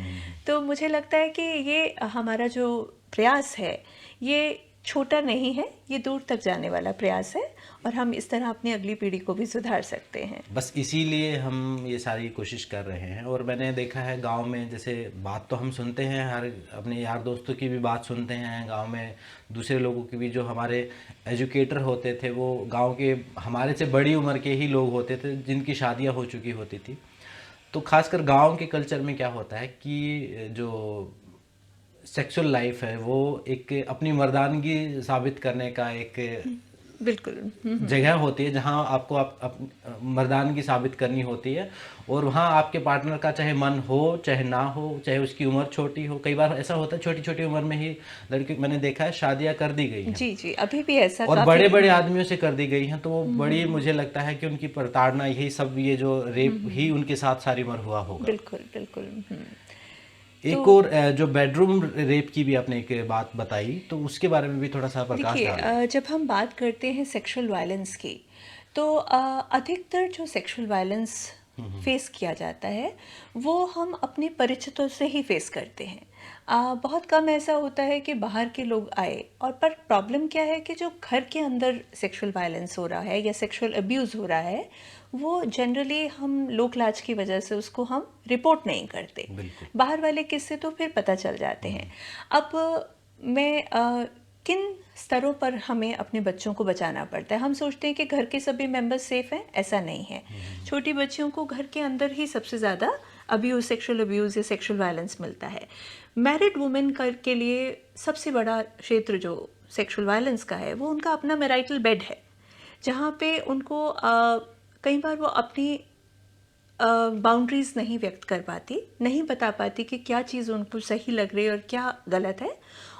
तो मुझे लगता है कि ये हमारा जो प्रयास है, ये छोटा नहीं है, ये दूर तक जाने वाला प्रयास है, और हम इस तरह अपनी अगली पीढ़ी को भी सुधार सकते हैं। बस इसीलिए हम ये सारी कोशिश कर रहे हैं। और मैंने देखा है गांव में, जैसे बात तो हम सुनते हैं, हर अपने यार दोस्तों की भी बात सुनते हैं, गांव में दूसरे लोगों की भी, जो हमारे एजुकेटर होते थे वो गांव के हमारे से बड़ी उम्र के ही लोग होते थे जिनकी शादियां हो चुकी होती थी। तो खासकर गांव के कल्चर में क्या होता है कि जो सेक्सुअल लाइफ है वो एक अपनी मर्दानगी साबित करने का एक बिल्कुल। जगह होती है, जहां आपको मर्दानगी साबित करनी होती है। और वहां आपके पार्टनर का चाहे मन हो चाहे ना हो, चाहे उसकी उम्र छोटी हो, कई बार ऐसा होता है छोटी छोटी उम्र में ही लड़की, मैंने देखा है शादियां कर दी गई हैं। जी जी, अभी भी ऐसा और काफी बड़े बड़े आदमियों से कर दी गई हैं। तो वो बड़ी, मुझे लगता है कि उनकी प्रताड़ना, यही सब, ये जो रेप ही उनके साथ सारी उम्र हुआ होगा। बिल्कुल बिल्कुल। एक और जो बेडरूम रेप की भी आपने एक बात बताई, तो उसके बारे में भी थोड़ा सा प्रकाश देखिए, डालें। जब हम बात करते हैं सेक्सुअल वायलेंस की, तो अधिकतर जो सेक्सुअल वायलेंस फेस किया जाता है वो हम अपने परिचितों से ही फेस करते हैं। बहुत कम ऐसा होता है कि बाहर के लोग आए। और पर प्रॉब्लम क्या है कि जो घर के अंदर सेक्सुअल वायलेंस हो रहा है या सेक्सुअल अब्यूज़ हो रहा है, वो जनरली हम लोक लाज की वजह से उसको हम रिपोर्ट नहीं करते। बाहर वाले किस्से तो फिर पता चल जाते हैं। अब मैं किन स्तरों पर हमें अपने बच्चों को बचाना पड़ता है? हम सोचते हैं कि घर के सभी मेंबर्स सेफ हैं, ऐसा नहीं है। छोटी बच्चियों को घर के अंदर ही सबसे ज़्यादा अब्यूज़, सेक्सुअल अब्यूज़ या सेक्सुअल वायलेंस मिलता है। मैरिड वुमेन के लिए सबसे बड़ा क्षेत्र जो सेक्सुअल वायलेंस का है, वो उनका अपना मैरिटल बेड है, जहाँ पे उनको कई बार वो अपनी बाउंड्रीज नहीं व्यक्त कर पाती, नहीं बता पाती कि क्या चीज़ उनको सही लग रही है और क्या गलत है।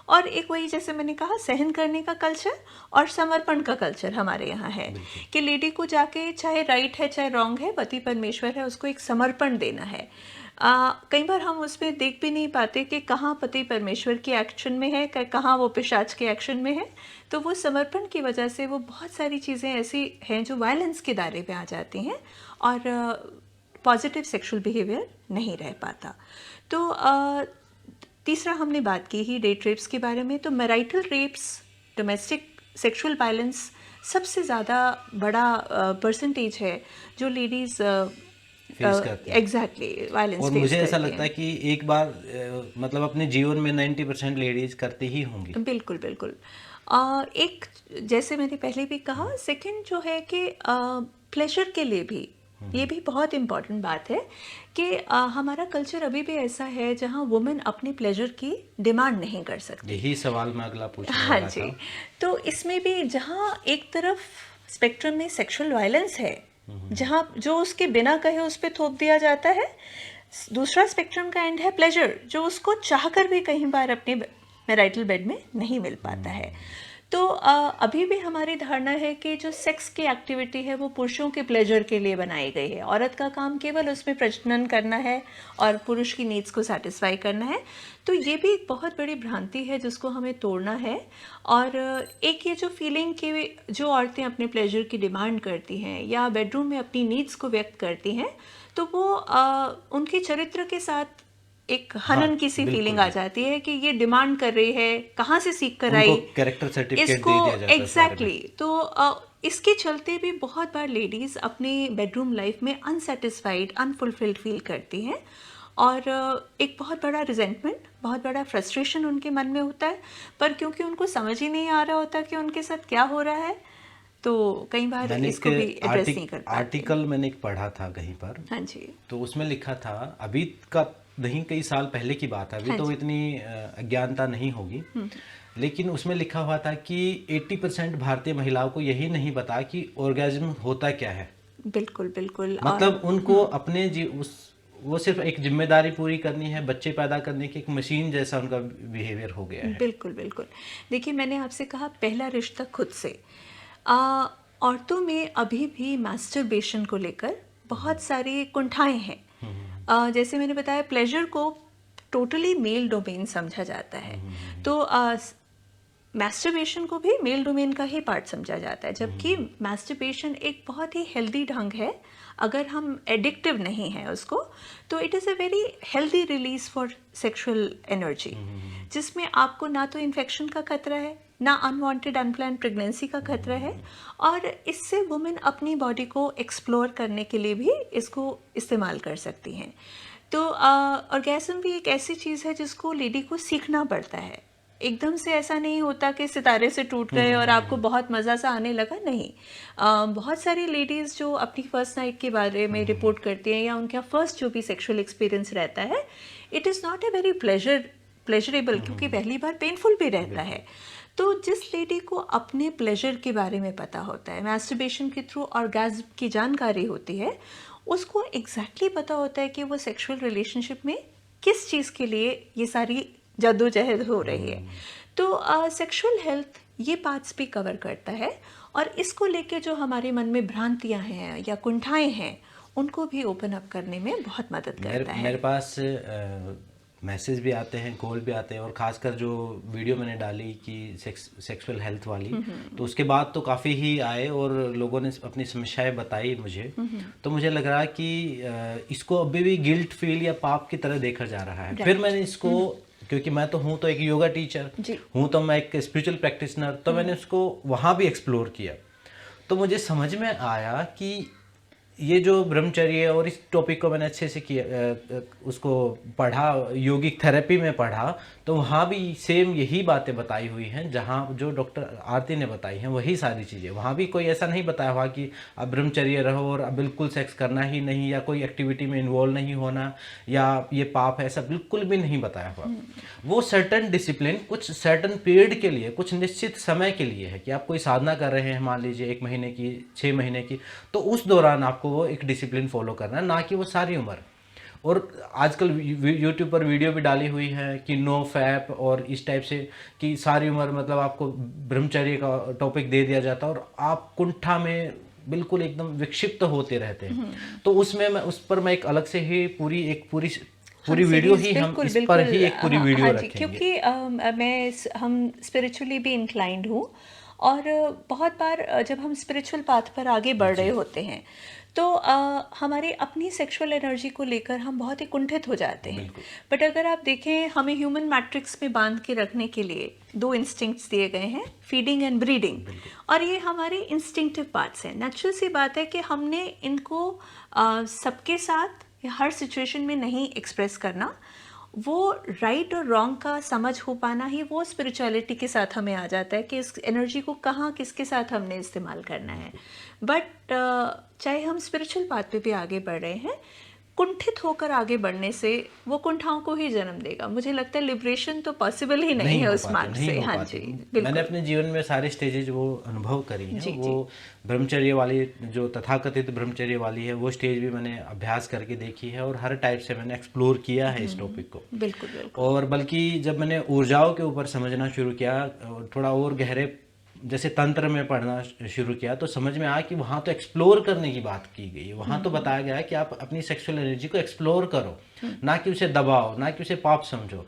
और एक वही जैसे मैंने कहा सहन करने का कल्चर और समर्पण का कल्चर हमारे यहाँ है कि लेडी को जाके चाहे राइट है चाहे रॉन्ग है, पति परमेश्वर है, उसको एक समर्पण देना है। कई बार हम उसमें देख भी नहीं पाते कि कहाँ पति परमेश्वर के एक्शन में है, कहाँ वो पिशाच के एक्शन में है। तो वो समर्पण की वजह से वो बहुत सारी चीज़ें ऐसी हैं जो वायलेंस के दायरे पे आ जाती हैं और पॉजिटिव सेक्सुअल बिहेवियर नहीं रह पाता। तो तीसरा हमने बात की ही डेट रेप्स के बारे में। तो marital rapes, domestic sexual violence सबसे ज़्यादा बड़ा परसेंटेज है जो लेडीज़ फेस करती है। एग्जैक्टली वायलेंस और फेस मुझे ऐसा करती लगता है हैं। कि एक बार मतलब अपने जीवन में 90% लेडीज करती ही होंगी। बिल्कुल बिल्कुल। एक जैसे मैंने पहले भी कहा, सेकंड जो है कि प्लेजर के लिए भी ये भी बहुत इम्पॉर्टेंट बात है कि हमारा कल्चर अभी भी ऐसा है जहाँ वुमेन अपने प्लेजर की डिमांड नहीं कर सकती। यही सवाल मैं अगला पूछने हाँ वाला जी। था। तो इसमें भी जहाँ एक तरफ स्पेक्ट्रम में सेक्सुअल वायलेंस है, जहाँ जो उसके बिना कहे उस पर थोप दिया जाता है, दूसरा स्पेक्ट्रम का एंड है प्लेजर, जो उसको चाहकर भी कई बार अपने मैरिटल बेड में नहीं मिल पाता है। तो अभी भी हमारी धारणा है कि जो सेक्स की एक्टिविटी है वो पुरुषों के प्लेजर के लिए बनाई गई है। औरत का काम केवल उसमें प्रजनन करना है और पुरुष की नीड्स को सेटिस्फाई करना है। तो ये भी एक बहुत बड़ी भ्रांति है जिसको हमें तोड़ना है। और एक ये जो फीलिंग कि जो औरतें अपने प्लेजर की डिमांड करती हैं या बेडरूम में अपनी नीड्स को व्यक्त करती हैं, तो वो उनके चरित्र के साथ एक हनन की सी फीलिंग आ जाती है कि ये डिमांड कर रही है, कहाँ से सीख कर आई, उनको कैरेक्टर सर्टिफिकेट इसको दे दिया जाता है इस बारे में। एग्जैक्टली। तो इसके चलते भी बहुत बार लेडीज अपने बेडरूम लाइफ में अनसेटिस्फाइड, अनफुलफिल्ड फील करती हैं और एक बहुत बड़ा रिजेंटमेंट, बहुत बड़ा फ्रस्ट्रेशन उनके मन में होता है। पर क्योंकि उनको समझ ही नहीं आ रहा होता कि उनके साथ क्या हो रहा है, तो कई बार मैंने इसको भी एड्रेस नहीं कर पाते। आर्टिकल मैंने एक पढ़ा था कहीं पर, हाँ जी। तो उसमें लिखा था, अभी का नहीं कई साल पहले की बात है, अभी हाँ तो जी। इतनी अज्ञानता नहीं होगी, लेकिन उसमें लिखा हुआ था कि 80% भारतीय महिलाओं को यही नहीं पता कि ऑर्गेज्म होता क्या है। बिल्कुल बिल्कुल। मतलब उनको अपने वो सिर्फ एक जिम्मेदारी पूरी करनी है, बच्चे पैदा करने की एक मशीन जैसा उनका बिहेवियर हो गया है। बिल्कुल बिल्कुल। देखिए, मैंने आपसे कहा पहला रिश्ता खुद से। औरतों में अभी भी मास्टरबेशन को लेकर बहुत सारी कुंठाएं हैं। जैसे मैंने बताया, प्लेजर को टोटली मेल डोमेन समझा जाता है, तो मैस्टरबेशन को भी मेल डोमेन का ही पार्ट समझा जाता है, जबकि मैस्टरबेशन एक बहुत ही हेल्दी ढंग है। अगर हम एडिक्टिव नहीं है उसको, तो it is a very healthy release for sexual energy, जिसमें आपको ना तो इन्फेक्शन का खतरा है, ना अनवांटेड अनप्लान्ड प्रेगनेंसी का खतरा है, और इससे वुमेन अपनी बॉडी को एक्सप्लोर करने के लिए भी इसको इस्तेमाल कर सकती हैं। तो ऑर्गेज़म भी एक ऐसी चीज़ है जिसको लेडी को सीखना पड़ता है। एकदम से ऐसा नहीं होता कि सितारे से टूट गए और आपको बहुत मज़ा सा आने लगा, नहीं। बहुत सारी लेडीज़ जो अपनी फर्स्ट नाइट के बारे में रिपोर्ट करती हैं या उनका फर्स्ट जो भी सेक्सुअल एक्सपीरियंस रहता है, it is not a very pleasurable, क्योंकि पहली बार पेनफुल भी रहता है। तो जिस लेडी को अपने प्लेजर के बारे में पता होता है, मैस्टरबेशन के थ्रू ऑर्गेज़म की जानकारी होती है, उसको एग्जैक्टली पता होता है कि वो सेक्सुअल रिलेशनशिप में किस चीज़ के लिए ये सारी जद्दोजहद हो रही है। तो सेक्सुअल हेल्थ ये पार्ट्स भी कवर करता है, और इसको लेके जो हमारे मन में भ्रांतियां हैं या कुंठाएं हैं, उनको भी ओपन अप करने में बहुत मदद करता है। मेरे पास मैसेज भी आते हैं, कॉल भी आते हैं, और खासकर जो वीडियो मैंने डाली कि सेक्सुअल हेल्थ वाली, तो उसके बाद तो काफ़ी ही आए और लोगों ने अपनी समस्याएं बताई मुझे। तो मुझे लग रहा है कि इसको अभी भी गिल्ट फील या पाप की तरह देखा जा रहा है। फिर मैंने इसको, क्योंकि मैं तो हूँ तो एक योगा टीचर हूँ, तो मैं एक स्पिरिचुअल प्रैक्टिशनर, तो मैंने उसको वहाँ भी एक्सप्लोर किया। तो मुझे समझ में आया कि ये जो ब्रह्मचर्य, और इस टॉपिक को मैंने अच्छे से किया, उसको पढ़ा, योगिक थेरेपी में पढ़ा, तो वहाँ भी सेम यही बातें बताई हुई हैं जहाँ जो डॉक्टर आरती ने बताई हैं, वही सारी चीज़ें। वहाँ भी कोई ऐसा नहीं बताया हुआ कि अब ब्रह्मचर्य रहो और अब बिल्कुल सेक्स करना ही नहीं, या कोई एक्टिविटी में इन्वॉल्व नहीं होना, या ये पाप है, ऐसा बिल्कुल भी नहीं बताया हुआ। वो सर्टन डिसिप्लिन कुछ सर्टन पीरियड के लिए, कुछ निश्चित समय के लिए है कि आप कोई साधना कर रहे हैं, मान लीजिए 1 महीने की, 6 महीने की, तो उस दौरान आपको वो एक डिसिप्लिन फॉलो करना है, ना कि वो सारी उम्र। और आजकल यूट्यूब पर वीडियो भी डाली हुई है कि नो फैप और इस टाइप से, कि सारी उम्र मतलब आपको ब्रह्मचर्य का टॉपिक दे दिया जाता है और आप कुंठा में बिल्कुल एकदम विक्षिप्त होते रहते हैं। तो उसमें मैं उस पर मैं एक अलग से ही पूरी वीडियो ही हम बिल्कुल इस पर ही एक पूरी हाँ वीडियो हाँ जी, रखेंगे। क्योंकि हम स्पिरिचुअली भी इंक्लाइंड हूँ, और बहुत बार जब हम स्पिरिचुअल पाथ पर आगे बढ़ रहे होते हैं तो हमारी अपनी सेक्सुअल एनर्जी को लेकर हम बहुत ही कुंठित हो जाते हैं। बट अगर आप देखें, हमें ह्यूमन मैट्रिक्स में बांध के रखने के लिए 2 इंस्टिंक्ट्स दिए गए हैं, फीडिंग एंड ब्रीडिंग, और ये हमारे इंस्टिंक्टिव पार्ट्स हैं। नेचुरल सी बात है कि हमने इनको सबके साथ या हर सिचुएशन में नहीं एक्सप्रेस करना। वो राइट और रॉन्ग का समझ हो पाना ही वो स्पिरिचुअलिटी के साथ हमें आ जाता है कि इस एनर्जी को कहाँ किसके साथ हमने इस्तेमाल करना है। बट चाहे हम स्पिरिचुअल पाथ पे भी आगे बढ़ रहे हैं, कुंठित होकर आगे बढ़ने से वो कुंठाओं को ही जन्म देगा। मुझे लगता है लिबरेशन तो पॉसिबल ही नहीं है उस मार्ग से। हाँ जी, बिल्कुल। मैंने अपने जीवन में सारे स्टेजेज वो अनुभव करी हैं। जी, वो ब्रह्मचर्य वाली, जो तथाकथित ब्रह्मचर्य वाली है, वो स्टेज भी मैंने अभ्यास करके देखी है और हर टाइप से मैंने एक्सप्लोर किया है इस टॉपिक को। बिल्कुल बिल्कुल। और बल्कि जब मैंने ऊर्जाओं के ऊपर समझना शुरू किया, थोड़ा और गहरे जैसे तंत्र में पढ़ना शुरू किया, तो समझ में आया कि वहाँ तो एक्सप्लोर करने की बात की गई है। वहाँ तो बताया गया है कि आप अपनी सेक्सुअल एनर्जी को एक्सप्लोर करो, ना कि उसे दबाओ, ना कि उसे पाप समझो।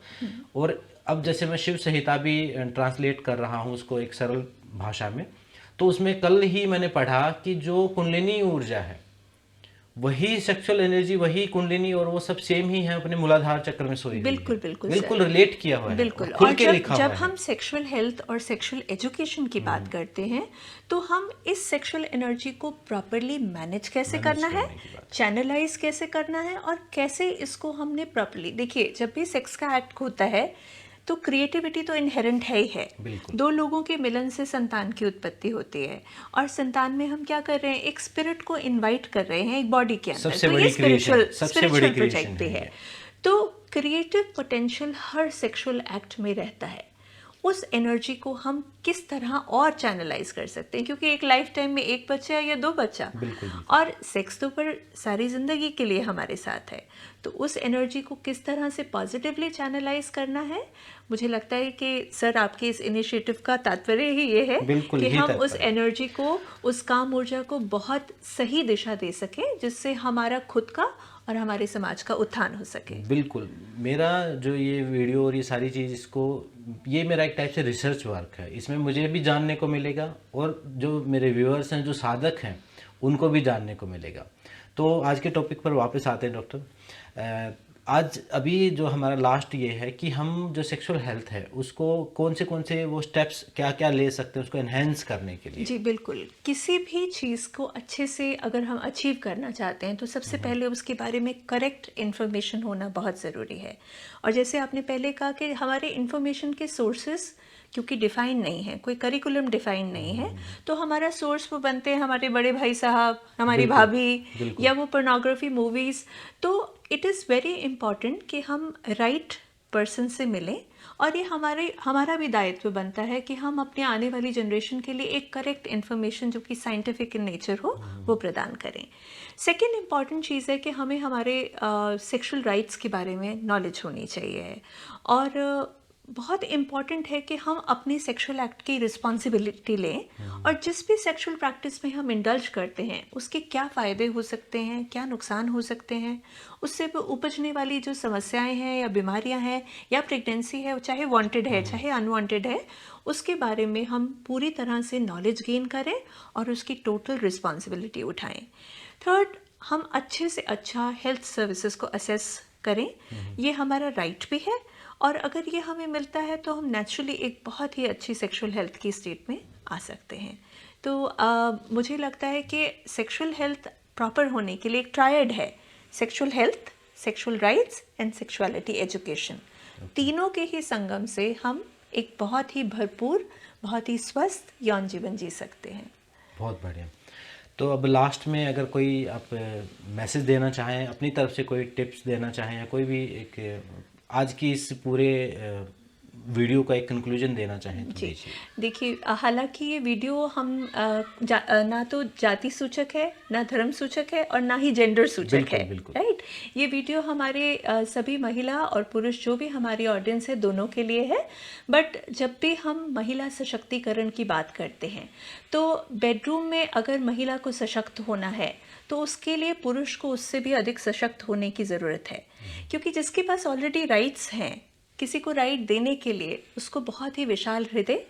और अब जैसे मैं शिव संहिता भी ट्रांसलेट कर रहा हूँ उसको एक सरल भाषा में, तो उसमें कल ही मैंने पढ़ा कि जो कुंडलिनी ऊर्जा है, वही सेक्सुअल एनर्जी, वही कुंडलिनी, और वो सब सेम ही है, अपने मूलाधार चक्र में सोई हुई है। बिल्कुल रिलेट किया हुआ है, बिल्कुल। खुल और के लिखा हुआ जब है। हम सेक्सुअल हेल्थ और सेक्सुअल एजुकेशन की बात करते हैं, तो हम इस सेक्सुअल एनर्जी को प्रॉपरली मैनेज कैसे करना है, चैनलाइज कैसे करना है, और कैसे इसको हमने प्रॉपरली, देखिए जब भी सेक्स का एक्ट होता है तो क्रिएटिविटी तो इनहेरेंट है ही है। 2 लोगों के मिलन से संतान की उत्पत्ति होती है, और संतान में हम क्या कर रहे हैं, एक स्पिरिट को इनवाइट कर रहे हैं एक बॉडी के अंदर। तो ये स्पिरिचुअल प्रोजेक्ट भी है। तो क्रिएटिव पोटेंशियल हर सेक्सुअल एक्ट में रहता है। उस एनर्जी को हम किस तरह और चैनलाइज कर सकते हैं, क्योंकि एक लाइफ टाइम में 1 बच्चा या 2 बच्चा, और सेक्स तो पर सारी जिंदगी के लिए हमारे साथ है। तो उस एनर्जी को किस तरह से पॉजिटिवली चैनलाइज करना है, मुझे लगता है कि सर आपके इस इनिशिएटिव का तात्पर्य ही ये है कि हम उस एनर्जी को, उस काम ऊर्जा को बहुत सही दिशा दे सकें, जिससे हमारा खुद का और हमारे समाज का उत्थान हो सके। बिल्कुल। मेरा जो ये वीडियो और ये सारी चीज़, इसको, ये मेरा एक टाइप से रिसर्च वर्क है। इसमें मुझे भी जानने को मिलेगा और जो मेरे व्यूअर्स हैं, जो साधक हैं, उनको भी जानने को मिलेगा। तो आज के टॉपिक पर वापस आते हैं डॉक्टर। आज अभी जो हमारा लास्ट ये है कि हम जो सेक्सुअल हेल्थ है उसको कौन से वो स्टेप्स क्या क्या ले सकते हैं उसको एनहेंस करने के लिए। जी बिल्कुल। किसी भी चीज़ को अच्छे से अगर हम अचीव करना चाहते हैं तो सबसे पहले उसके बारे में करेक्ट इन्फॉर्मेशन होना बहुत ज़रूरी है। और जैसे आपने पहले कहा कि हमारे इन्फॉर्मेशन के सोर्सेस क्योंकि डिफ़ाइन नहीं है, कोई करिकुलम डिफ़ाइन नहीं है, तो हमारा सोर्स वो बनते हैं हमारे बड़े भाई साहब, हमारी भाभी, या वो पोर्नोग्राफी मूवीज़। तो इट इज़ वेरी इम्पॉर्टेंट कि हम राइट पर्सन से मिलें, और ये हमारा भी दायित्व बनता है कि हम अपने आने वाली जनरेशन के लिए एक करेक्ट इन्फॉर्मेशन जो कि साइंटिफिक इन नेचर हो वो प्रदान करें। सेकेंड इम्पॉर्टेंट चीज़ है कि हमें हमारे सेक्सुअल राइट्स के बारे में नॉलेज होनी चाहिए, और बहुत इम्पॉर्टेंट है कि हम अपनी सेक्सुअल एक्ट की रिस्पॉन्सिबिलिटी लें, और जिस भी सेक्सुअल प्रैक्टिस में हम इंडल्ज करते हैं उसके क्या फ़ायदे हो सकते हैं, क्या नुकसान हो सकते हैं, उससे उपजने वाली जो समस्याएं हैं या बीमारियां हैं या प्रेगनेंसी है, चाहे वांटेड है चाहे अनवांटेड है, उसके बारे में हम पूरी तरह से नॉलेज गेन करें और उसकी टोटल रिस्पॉन्सिबिलिटी उठाएं। थर्ड, हम अच्छे से अच्छा हेल्थ सर्विसेज को असेस करें, ये हमारा राइट भी है, और अगर ये हमें मिलता है तो हम नेचुरली एक बहुत ही अच्छी सेक्सुअल हेल्थ की स्टेट में आ सकते हैं। तो मुझे लगता है कि सेक्सुअल हेल्थ प्रॉपर होने के लिए एक ट्रायड है, sexual health, sexual rights and sexuality education. तीनों के ही संगम से हम एक बहुत ही भरपूर, बहुत ही स्वस्थ यौन जीवन जी सकते हैं। बहुत बढ़िया। तो अब लास्ट में अगर कोई आप मैसेज देना चाहें, अपनी तरफ से कोई टिप्स देना चाहें, या कोई भी एक आज की इस पूरे वीडियो का एक कंक्लूजन देना चाहें तो जी दीजिए। देखिए, हालांकि ये वीडियो हम ना तो जाति सूचक है, ना धर्म सूचक है, और ना ही जेंडर सूचक है। बिल्कुल बिल्कुल। राइट। ये वीडियो हमारे सभी महिला और पुरुष जो भी हमारी ऑडियंस है दोनों के लिए है। बट जब भी हम महिला सशक्तिकरण की बात करते हैं तो बेडरूम में अगर महिला को सशक्त होना है तो उसके लिए पुरुष को उससे भी अधिक सशक्त होने की ज़रूरत है, क्योंकि जिसके पास ऑलरेडी राइट्स हैं, किसी को राइट देने के लिए उसको बहुत ही विशाल हृदय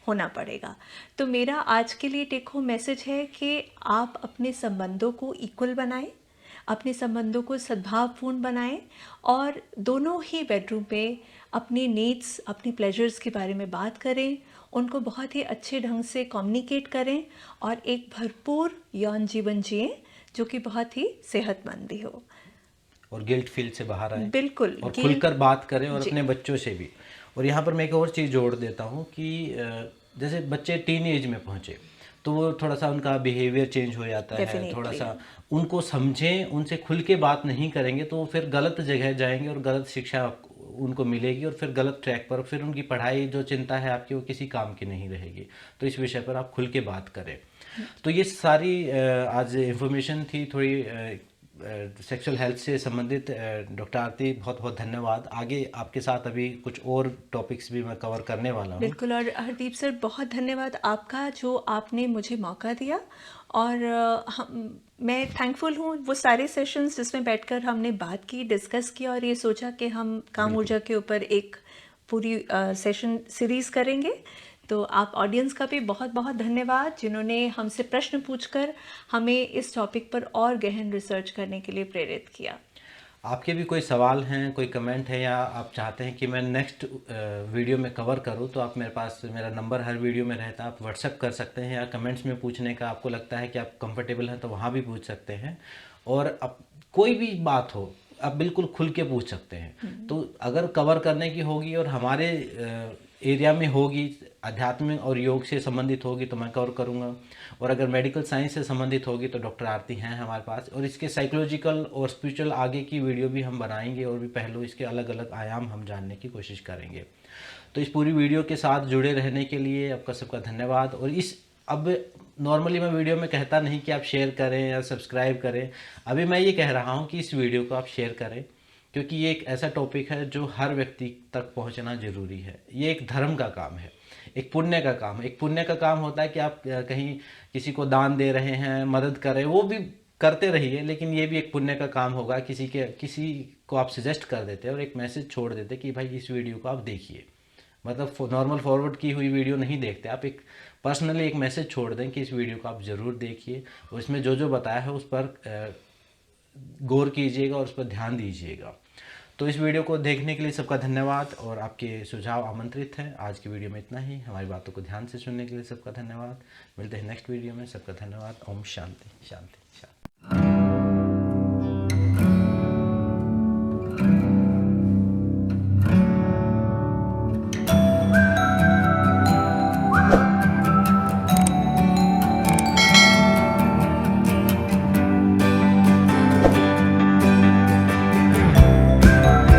होना पड़ेगा। तो मेरा आज के लिए टेक होम मैसेज है कि आप अपने संबंधों को इक्वल बनाएं, अपने संबंधों को सद्भावपूर्ण बनाएं, और दोनों ही बेडरूम में अपनी नीड्स, अपनी प्लेजर्स के बारे में बात करें, उनको बहुत ही अच्छे ढंग से कम्युनिकेट करें, और एक भरपूर यौन जीवन जिएं जो कि बहुत ही सेहतमंद भी हो। और गिल्ट फील से बाहर आए, बिल्कुल, और खुलकर बात करें, और जी। अपने बच्चों से भी। और यहाँ पर मैं एक और चीज़ जोड़ देता हूँ कि जैसे बच्चे टीन एज में पहुँचे तो वो थोड़ा सा उनका बिहेवियर चेंज हो जाता है, थोड़ा Definitely. सा उनको समझें, उनसे खुल के बात नहीं करेंगे तो वो फिर गलत जगह जाएंगे और गलत शिक्षा उनको मिलेगी, और फिर गलत ट्रैक पर, फिर उनकी पढ़ाई जो चिंता है आपकी वो किसी काम की नहीं रहेगी। तो इस विषय पर आप खुल के बात करें। तो ये सारी आज इन्फॉर्मेशन थी थोड़ी सेक्सुअल हेल्थ से संबंधित। डॉक्टर आरती, बहुत बहुत धन्यवाद। आगे आपके साथ अभी कुछ और टॉपिक्स भी मैं कवर करने वाला हूँ। बिल्कुल। और हरदीप सर, बहुत धन्यवाद आपका जो आपने मुझे मौका दिया, और मैं थैंकफुल हूँ वो सारे सेशंस जिसमें बैठकर हमने बात की, डिस्कस किया, और ये सोचा कि हम काम ऊर्जा के ऊपर एक पूरी सेशन सीरीज़ करेंगे। तो आप ऑडियंस का भी बहुत बहुत धन्यवाद जिन्होंने हमसे प्रश्न पूछकर हमें इस टॉपिक पर और गहन रिसर्च करने के लिए प्रेरित किया। आपके भी कोई सवाल हैं, कोई कमेंट है, या आप चाहते हैं कि मैं नेक्स्ट वीडियो में कवर करूं, तो आप मेरे पास, मेरा नंबर हर वीडियो में रहता है, आप व्हाट्सएप कर सकते हैं, या कमेंट्स में पूछने का आपको लगता है कि आप कंफर्टेबल हैं तो वहाँ भी पूछ सकते हैं। और अब कोई भी बात हो आप बिल्कुल खुल के पूछ सकते हैं। तो अगर कवर करने की होगी और हमारे एरिया में होगी, अध्यात्म और योग से संबंधित होगी तो मैं कवर करूँगा, और अगर मेडिकल साइंस से संबंधित होगी तो डॉक्टर आरती हैं हमारे पास। और इसके साइकोलॉजिकल और स्पिरिचुअल आगे की वीडियो भी हम बनाएंगे, और भी पहलू, इसके अलग अलग आयाम हम जानने की कोशिश करेंगे। तो इस पूरी वीडियो के साथ जुड़े रहने के लिए आपका सबका धन्यवाद। और इस, अब नॉर्मली मैं वीडियो में कहता नहीं कि आप शेयर करें या सब्सक्राइब करें, अभी मैं ये कह रहा हूँ कि इस वीडियो को आप शेयर करें, क्योंकि ये एक ऐसा टॉपिक है जो हर व्यक्ति तक पहुंचना जरूरी है। ये एक धर्म का काम है, एक पुण्य का काम है। एक पुण्य का काम होता है कि आप कहीं किसी को दान दे रहे हैं, मदद कर रहे हैं, वो भी करते रहिए, लेकिन ये भी एक पुण्य का काम होगा। किसी को आप सजेस्ट कर देते हैं और एक मैसेज छोड़ देते कि भाई इस वीडियो को आप देखिए, मतलब नॉर्मल फॉरवर्ड की हुई वीडियो नहीं देखते आप, एक पर्सनली एक मैसेज छोड़ दें कि इस वीडियो को आप ज़रूर देखिए, और इसमें जो जो बताया है उस पर गौर कीजिएगा और उस पर ध्यान दीजिएगा। तो इस वीडियो को देखने के लिए सबका धन्यवाद, और आपके सुझाव आमंत्रित हैं। आज की वीडियो में इतना ही। हमारी बातों को ध्यान से सुनने के लिए सबका धन्यवाद। मिलते हैं नेक्स्ट वीडियो में। सबका धन्यवाद। ओम शांति शांति शांति।